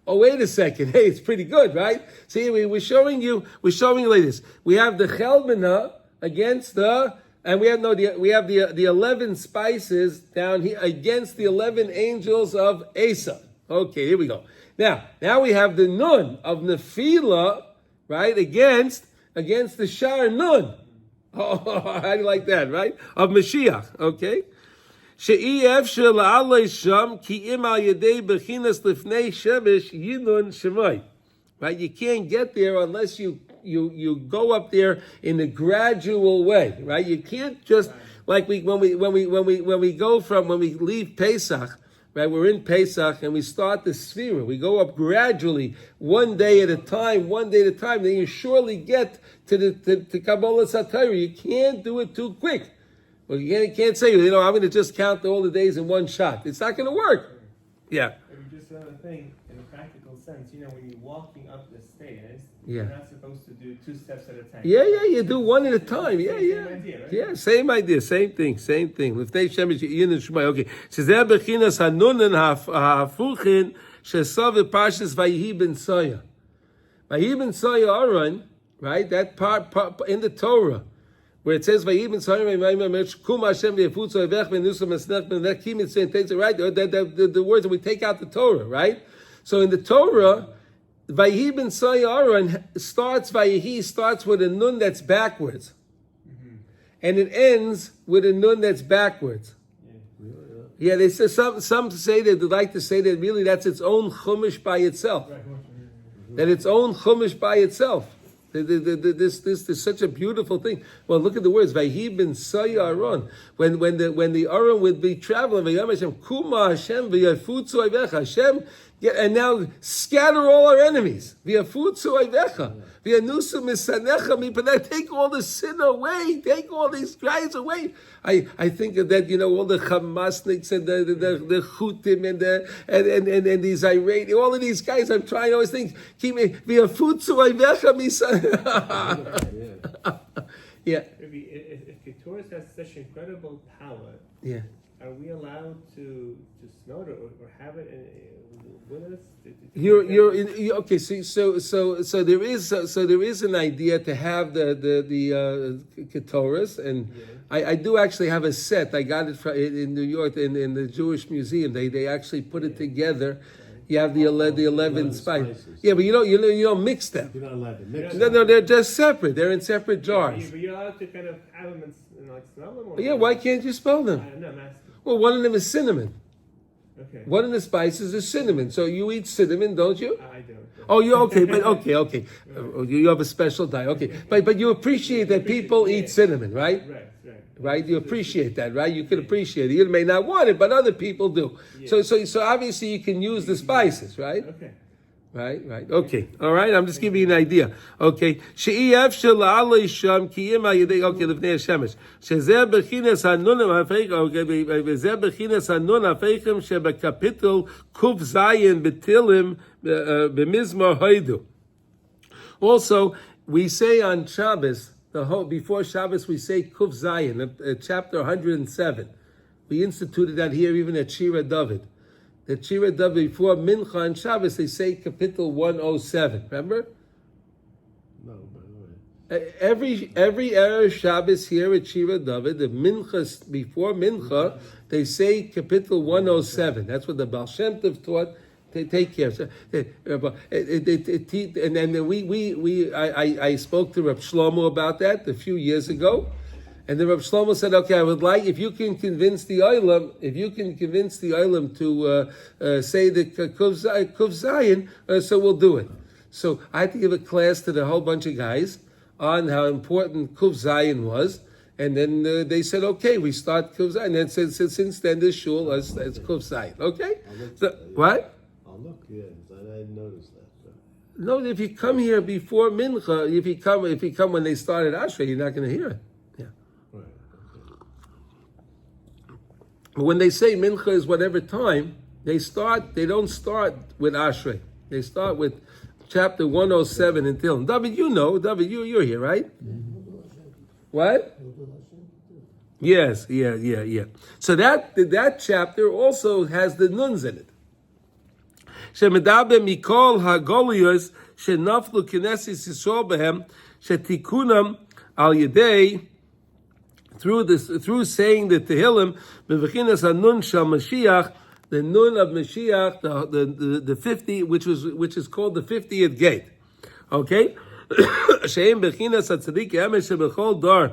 Oh, wait a second. Hey, it's pretty good, right? See, we're showing you like this. We have the Chelmina against and we have the 11 spices down here against the 11 angels of Asa. Okay, here we go. Now we have the Nun of Nefila, right, against the Shar Nun. Oh, how do you like that, right? Of Mashiach, okay? She'i efshir la'alei sham ki im al yedei bechinas lifnei shemesh yinun shemoy. Right? You can't get there unless you go up there in a gradual way, right? You can't just like when we leave Pesach, right? We're in Pesach and we start the Sfira. We go up gradually, one day at a time. Then you surely get to Kabbalah Satira. You can't do it too quick. Well, you can't say, I'm going to just count all the days in one shot. It's not going to work. Yeah. Just another thing, in a practical sense, when you're walking up the stairs, Yeah. you're not supposed to do 2 steps at a time. Yeah, you do one at a time. Yeah. Same idea, right? Yeah, same idea, same thing. Lifnei shemesh yin and shmai. Okay. Shezeh bechinas hanunin hafuchin shesav parshas Vayihi ben Soya. Vayihi ben Soya Aaron, right? That part in the Torah, where it says Vayihi ben Soya kum Hashem v'yafutzu evech v'nusam esnech v'nekim it's right? The words that we take out the Torah, right? So in the Torah, Vayihi ben Soya Aaron starts with a nun that's backwards. And it ends with a nun that's backwards. Yeah, they say some say that they like to say that really that's its own chumash by itself. That its own chumash by itself. This is such a beautiful thing. Well, look at the words. Vayihi ben Soya Aaron. When the Aaron would be traveling, Vayam Hashem kuma Hashem v'yafutzu avecha Hashem. And now scatter all our enemies. V'yafutzu avecha. V'yanusu misanecha mipaneh. Take all the sin away. Take all these guys away. I think of that, all the Hamasniks and the Chutim and these irate, all of these guys. I'm trying to always think, keep me v'yafutzu avecha misanecha. Yeah. If Keturah has such incredible power, Yeah. are we allowed to smell it or have it with us? You're okay. So there is an idea to have the Ketorahs, and I do actually have a set. I got it in New York in the Jewish Museum. They actually put it together. You have the 11 spices. Yeah, but you don't mix them. You're not allowed to mix No, they're just separate. They're in separate jars. But you're allowed to kind of have them and smell them? Or Yeah, why can't you spell them? No, I'm asking. Well, one of them is cinnamon. Okay. One of the spices is cinnamon. So you eat cinnamon, don't you? I don't. Oh, you okay? But okay. You have a special diet. Okay, but you appreciate that people eat cinnamon, right? Right. You appreciate that, right? You can appreciate it. You may not want it, but other people do. Yeah. So obviously you can use the spices, right? Okay. Right. Okay. All right. I'm just giving you an idea. Okay. She'ef shela'alei sham kiyim ha'yedei. Okay. Lifnei hashemesh. Shezeh bechinas hanunim ha'feichem. Okay. V'zeh bechinas hanun ha'feichem shebekapitel kuf zayin betilim b'mizmor hoidu. Also, we say on Shabbos, before Shabbos, we say kuf zayin, chapter 107. We instituted that here even at Shira David. The Shira David before Mincha and Shabbos, they say Kapitel 107. Remember? No, by the way. Every Erev Shabbos here at Shira David, the Mincha before Mincha, they say Kapitel 107. That's what the Baal Shem Tov taught. They take care. And then I spoke to Reb Shlomo about that a few years ago. And the Rav Shlomo said, "Okay, I would like if you can convince the Olam to say the Kuf Zayin, so we'll do it." So I had to give a class to the whole bunch of guys on how important Kuf Zayin was, and then they said, "Okay, we start Kuf Zayin." And then since then, the shul is Kuf Zayin. Okay, so what? I'll look. Yeah, I didn't notice that. So. No, if you come here before Mincha, if you come when they started Ashrei, you're not going to hear it. Right. But when they say mincha is whatever time, they don't start with Ashrei. They start with chapter 107 in Tehillim. David, you're here, right? What? Yes, yeah. So that chapter also has the nuns in it. Shemedaber mikol hagoliyos shenaflu knesses Yisrael behem shetikunam al yedei through saying the Tehillim bevechinas hanun shel Mashiach, the nun of Mashiach, the 50, which is called the 50th gate. Okay, sheim bechinas hatzadik emes shebechol dar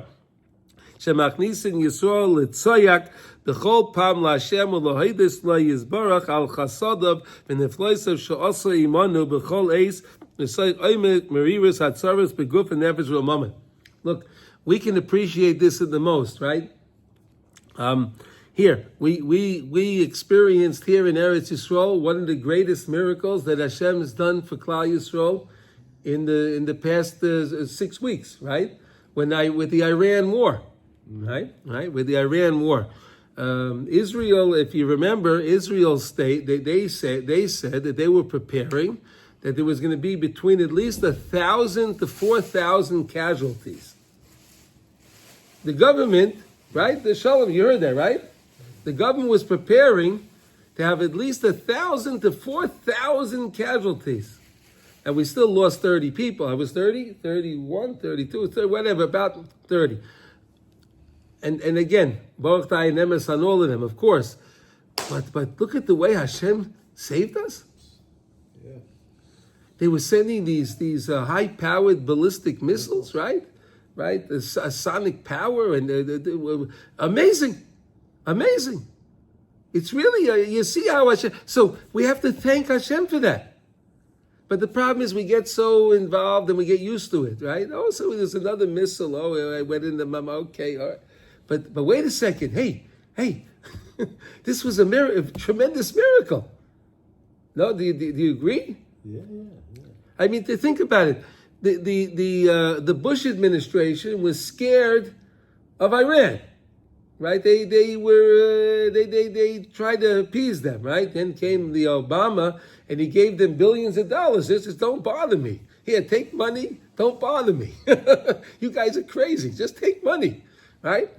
shemachnisin Yisrael litzoyak bechol pam laHashem ulohidus lo yizbarach al chasadav v'nefloisav she'asa imanu bechol eis v'say oimek meriris hatzaros beguf and nefesh v'mammon. Look, we can appreciate this in the most, right? Here, we experienced here in Eretz Yisrael one of the greatest miracles that Hashem has done for Klal Yisrael in the past 6 weeks, right? With the Iran war, right? With the Iran war, Israel, if you remember, Israel state they said that they were preparing that there was going to be between at least 1,000 to 4,000 casualties. The government, right? The Shalom, you heard that, right? The government was preparing to have at least 1,000 to 4,000 casualties. And we still lost 30 people. I was 30, 31, 32, 30, whatever, about 30. And again, Baruch Ta'ai Nemes on all of them, of course. But look at the way Hashem saved us. Yeah. They were sending these high-powered ballistic missiles, right? Right, a sonic power and amazing. It's really you see how Hashem. So we have to thank Hashem for that. But the problem is we get so involved and we get used to it, right? Oh, so there's another missile. Oh, I went in the mama. Okay, all right. But wait a second. Hey, this was a tremendous miracle. No, do you agree? Yeah. I mean, to think about it. The Bush administration was scared of Iran, right? They tried to appease them, right? Then came the Obama, and he gave them billions of dollars. This is don't bother me. Here, take money. Don't bother me. You guys are crazy. Just take money, right?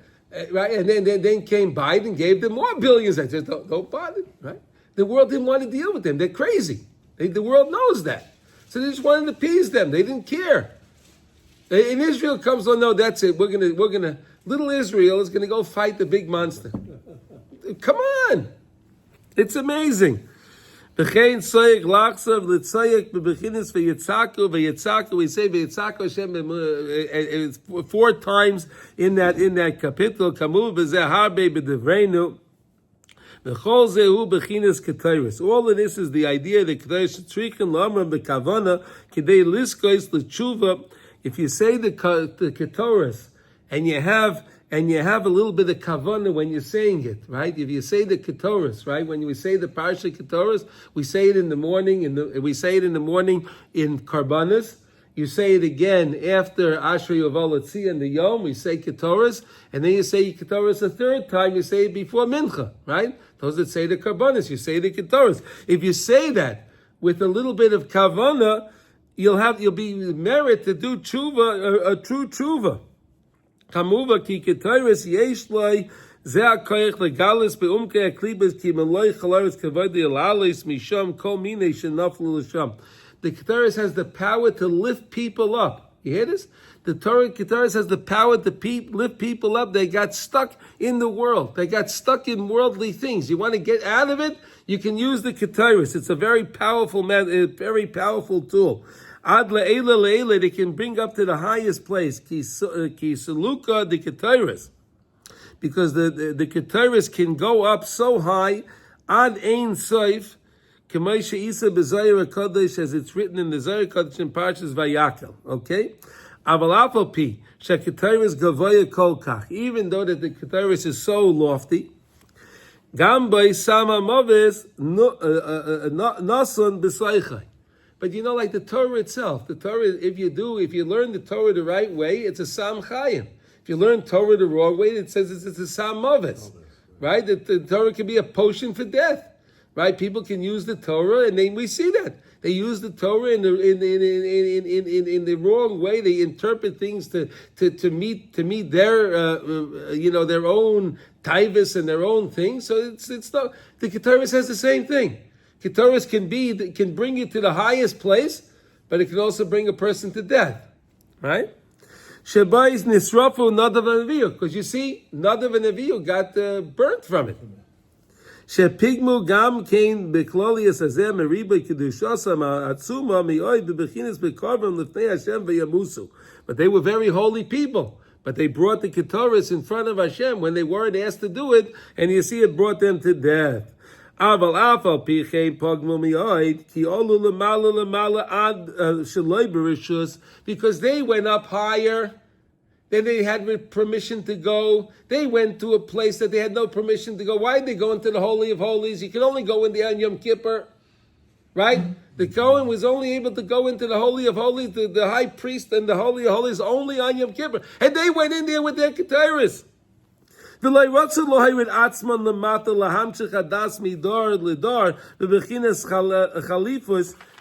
Right? And then came Biden, gave them more billions. I said don't bother, right? The world didn't want to deal with them. They're crazy. The world knows that. So they just wanted to appease them. They didn't care. And Israel comes, oh no, that's it. We're gonna little Israel is gonna go fight the big monster. Come on. It's amazing. We say v'yitzaku Hashem it's 4 times in that capital. Kamu b'zeh harbe b'devrenu. All of this is the idea that if you say the Ketoros and you have a little bit of kavana when you're saying it, right? If you say the Ketoros, right? When we say the Parsha Ketoros, we say it in the morning, in Karbanis. You say it again after Ashrei Yovel Tzia and the Yom. We say Ketoros, and then you say Ketoros a 3rd time. You say it before Mincha, right? Those that say the Karbanis, you say the Ketoros. If you say that with a little bit of kavana, you'll be merit to do tshuva, a true tshuva. Kamuva ki Ketoros yesh loy ze hakoyach legalis beumkei aklibas ki meloi chalaris kavodi alalis misham kol minei shenaflu l'sham. The Ketoros has the power to lift people up. You hear this? The Ketoros has the power to lift people up. They got stuck in the world. They got stuck in worldly things. You want to get out of it? You can use the Ketoros. It's a very powerful tool. Ad le'ela, they can bring up to the highest place. Ki seluka the Ketoros. Because the Ketoros can go up so high. Ad ein soif. As it's written in the Zohar Kodesh in Parshas Vayakel, okay? Even though that the Ketoros is so lofty, but like the Torah itself, the Torah, if you learn the Torah the right way, it's a Sam Chayim. If you learn Torah the wrong way, it says it's a Sam Mavis. right? The Torah can be a potion for death, right? People can use the Torah, and then we see that they use the Torah in the wrong way. They interpret things to meet their their own taivas and their own things. So it's not, the Ketores has the same thing. Ketores can bring you to the highest place, but it can also bring a person to death, right? Sheba is nisrafu Nadav and Avihu, because you see, Nadav and Avihu got burnt from it. Shepigmu gam kain beklolius hazeh meriba kedushasa ma'atzuma mi'oy bebechinas bekarvam lifnei Hashem ve'yamusu. But they were very holy people. But they brought the Ketores in front of Hashem when they weren't asked to do it, and you see it brought them to death. Aval afal pichein pogmu mi'oid ki olu lemala ad shaloi berishus, because they went up higher. Then they had permission to go. They went to a place that they had no permission to go. Why did they go into the Holy of Holies? You can only go in there on Yom Kippur, right? The Kohen was only able to go into the Holy of Holies, the high priest and the Holy of Holies only on Yom Kippur. And they went in there with their Ketores.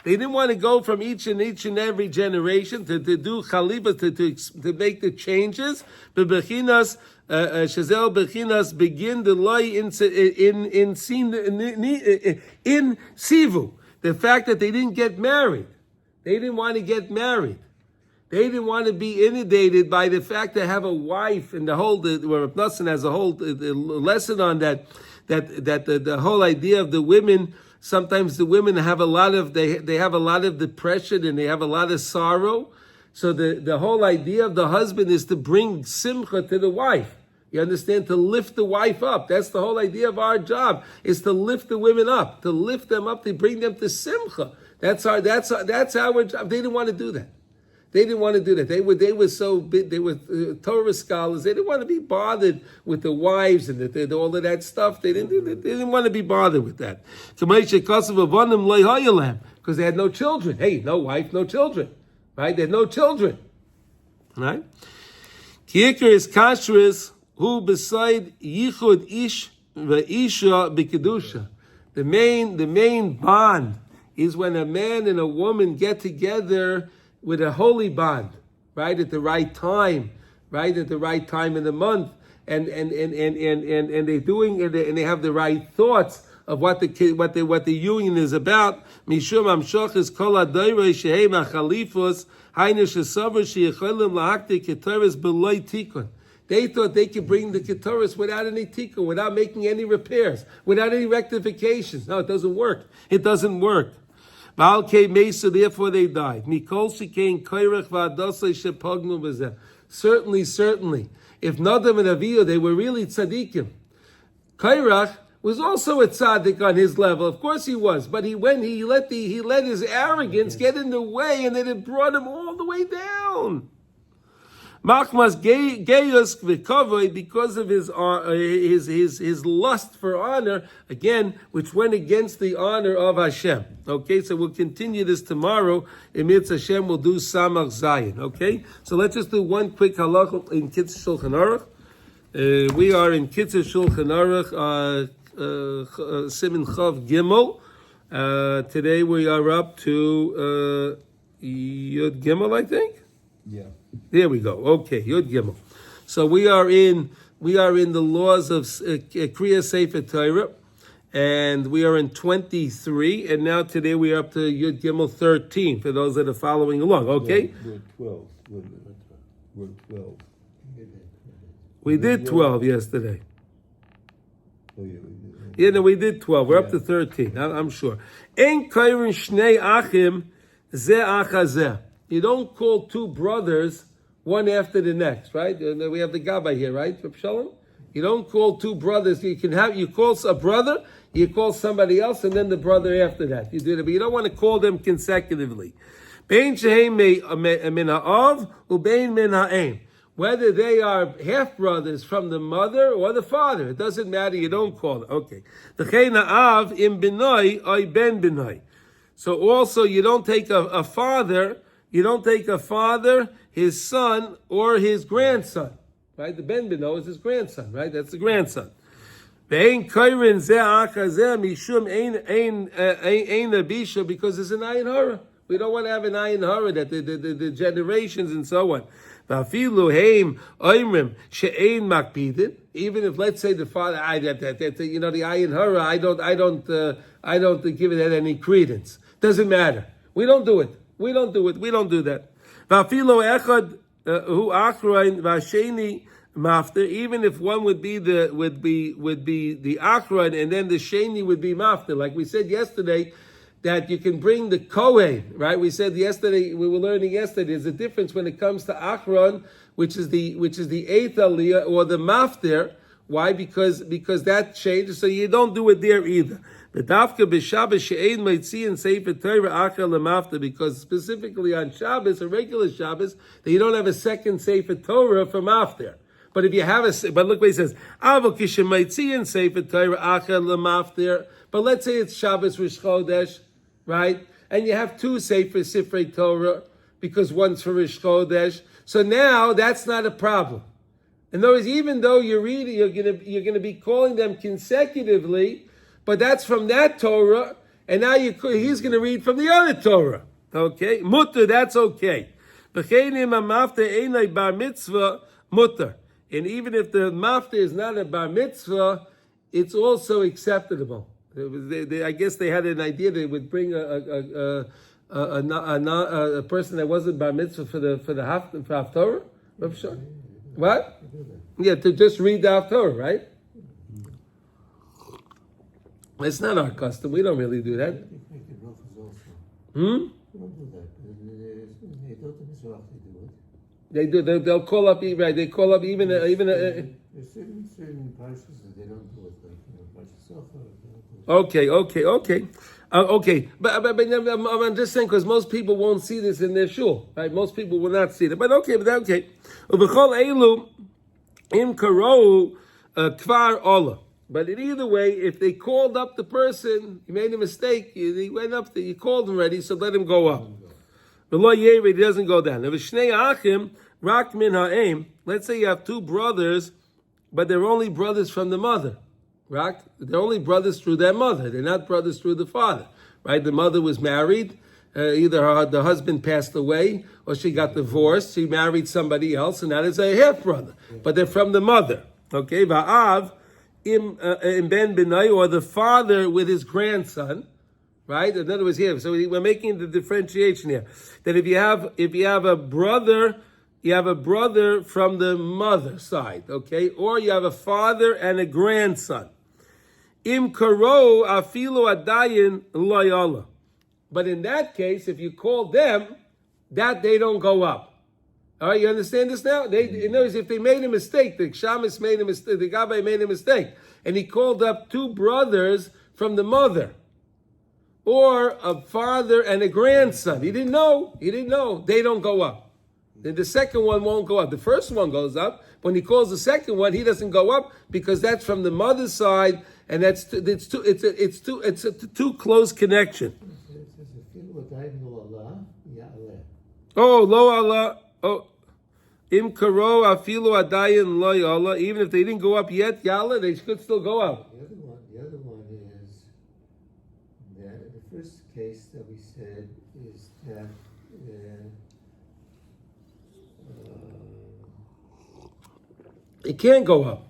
They didn't want to go from each and every generation to do Khalifa, to make the changes. Bebechinas, Shazel Bechinas begin the loy in Sivu. The fact that they didn't get married. They didn't want to get married. They didn't want to be inundated by the fact they have a wife, and the whole, where Nassan has a whole lesson on that the whole idea of the women. Sometimes the women have a lot of they have a lot of depression and they have a lot of sorrow. So the whole idea of the husband is to bring simcha to the wife. You understand? To lift the wife up. That's the whole idea of our job, is to lift the women up, to lift them up, to bring them to simcha. That's our job. They didn't want to do that. They didn't want to do that. They were so big. They were Torah scholars. They didn't want to be bothered with the wives and all of that stuff. They didn't want to be bothered with that. Because they had no children. Hey, no wife, no children. Right? They had no children. Right? Kiikar is kashrus who beside yichud ish ve'isha b'kedusha. The main bond is when a man and a woman get together with a holy bond, right, at the right time, right, at the right time in the month, and they're doing it, and they have the right thoughts of what the union is about. Mishum amshachis kol hadoyrei shehem hachalifos haynu shesavar sheyecholim lahakti ketoros beloy tikun. They thought they could bring the ketoros without any tikkun, without making any repairs, without any rectifications. No, it doesn't work. It doesn't work. Therefore they died. Certainly. If Nadav and Avihu, they were really tzaddikim. Korach was also a tzaddik on his level. Of course he was, but he let his arrogance get in the way, and then it brought him all the way down. Machmas geyus v'kavod, because of his lust for honor, again, which went against the honor of Hashem. Okay, so we'll continue this tomorrow. Emitz Hashem will do Samach Zayin. Okay, so let's just do one quick halachah in Kitzur Shulchan Aruch. We are in Kitzur Shulchan Aruch, Siman Chav Gimel. Today we are up to Yud Gimel, I think. Yeah. There we go. Okay, Yud Gimel. So we are in the laws of Kriya Sefer Torah, and we are in 23, and now today we are up to Yud Gimel 13, for those that are following along, okay? We're 12. We're 12. We did 12 yesterday. Oh, yeah, we did. Yeah, no, we did 12. We're up to 13, I'm sure. En kairin shnei achim ze achazeh. You don't call two brothers one after the next, right? We have the Gabbai here, right? Shalom? You don't call two brothers. You call a brother, you call somebody else, and then the brother after that. You do that, but you don't want to call them consecutively. Bein shehem min ha'av ubein min ha'em. Whether they are half brothers from the mother or the father, it doesn't matter. You don't call them. Okay. V'chein ha'av im binoi oy ben binoi. So also you don't take a father. You don't take a father, his son, or his grandson, right? The ben bino is his grandson, right? That's the grandson. Ve'ein koirin zeh acha zeh mishum ein abisha, because it's an ayin hara. We don't want to have an ayin hara that the generations and so on. Va'afilu heim oimrim she'ein makpidin. Even if, let's say, the father, the ayin hara, I don't give it any credence. Doesn't matter. We don't do it. We don't do that. Va'afilu echad hu achrain va'sheni mafter. Even if one would be the achron, and then the sheni would be mafter. Like we said yesterday, that you can bring the kohen, right? We said yesterday, we were learning yesterday, there's a difference when it comes to achron, which is the eighth aliyah, or the mafter. Why? Because that changes, so you don't do it there either. The dafka b'Shabbos she'ein meitziin sefer Torah achar lemafter, because specifically on Shabbos, a regular Shabbos, that you don't have a second sefer Torah from after. But if you have but look what he says. But let's say it's Shabbos Rosh Chodesh, right? And you have two Sifrei Torah, because one's for Rosh Chodesh. So now that's not a problem. In other words, even though you're reading, you're gonna be calling them consecutively, but that's from that Torah, and now he's gonna read from the other Torah. Okay, mutter, that's okay. Mutter. And even if the mafta is not a bar mitzvah, it's also acceptable. I guess they had an idea they would bring a person that wasn't bar mitzvah for the haftorah. Sure. What? Yeah, to just read the haftorah, right? It's not our custom. We don't really do that. They make the brachas also. Hmm? We don't do that. They don't do Mizrach, they do it. They do. They'll call up. Right. They call up even. There's certain parshas that they don't do it, like parshas Sofer. Okay. Okay. But I'm just saying, because most people won't see this in their shul, right? Most people will not see it. But okay. Ubechol elu im karou kvar ola. But in either way, if they called up the person, he made a mistake. He went up there. You called him already, so let him go up. The law Yered, he doesn't go down. Let's say you have two brothers, but they're only brothers from the mother. Right? They're only brothers through their mother. They're not brothers through the father. Right? The mother was married. Either the husband passed away, or she got divorced. She married somebody else, and that is a half brother. But they're from the mother. Okay? Va'av im ben benay, or the father with his grandson. Right? In other words, here, so we're making the differentiation here. That if you have a brother, you have a brother from the mother side, okay? Or you have a father and a grandson. Im karo afilu adayin loyala. But in that case, if you call them, that they don't go up. All right, you understand this now? In other words, if they made a mistake, the shamus made a mistake, the gabbai made a mistake, and he called up two brothers from the mother, or a father and a grandson. He didn't know. They don't go up. Then the second one won't go up. The first one goes up. When he calls the second one, he doesn't go up, because that's from the mother's side, and it's a too close connection. Oh, lo Allah. Oh, im karo afilu adayin lo Allah. Even if they didn't go up yet, yalla, they could still go up. The other one is that the first case that we said is that It can't go up.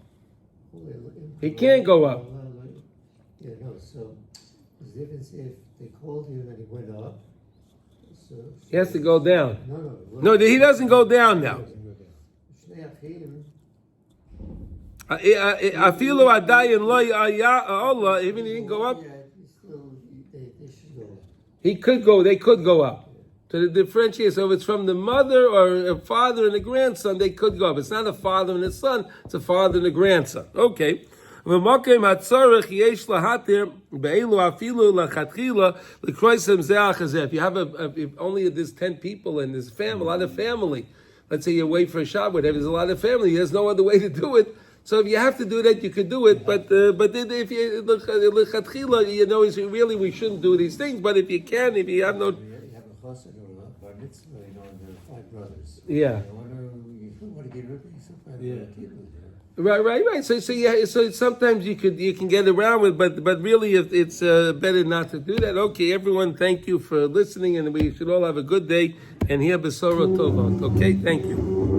It can't go up. Yeah, no. So the difference if they called him and he went up. So He has to go down. No, he doesn't go down now. Afilu adayin lo Allah. Even he didn't go up. He could go. They could go up. To the differentiate, so if it's from the mother or a father and a grandson, they could go up. It's not a father and a son; it's a father and a grandson. Okay. If you have if only there's 10 people in this family, a lot of family. Let's say you wait for a shot, whatever. There's a lot of family. There's no other way to do it. So if you have to do that, you could do it. But if you really we shouldn't do these things. But if you can, if you have no. You have a chassid or a bar mitzvah, there are 5 brothers. Yeah. You want to get rid of some kind of Right. So sometimes you can get around with, but really it's better not to do that. Okay, everyone, thank you for listening, and we should all have a good day and hear Besora Tovot. Okay, thank you.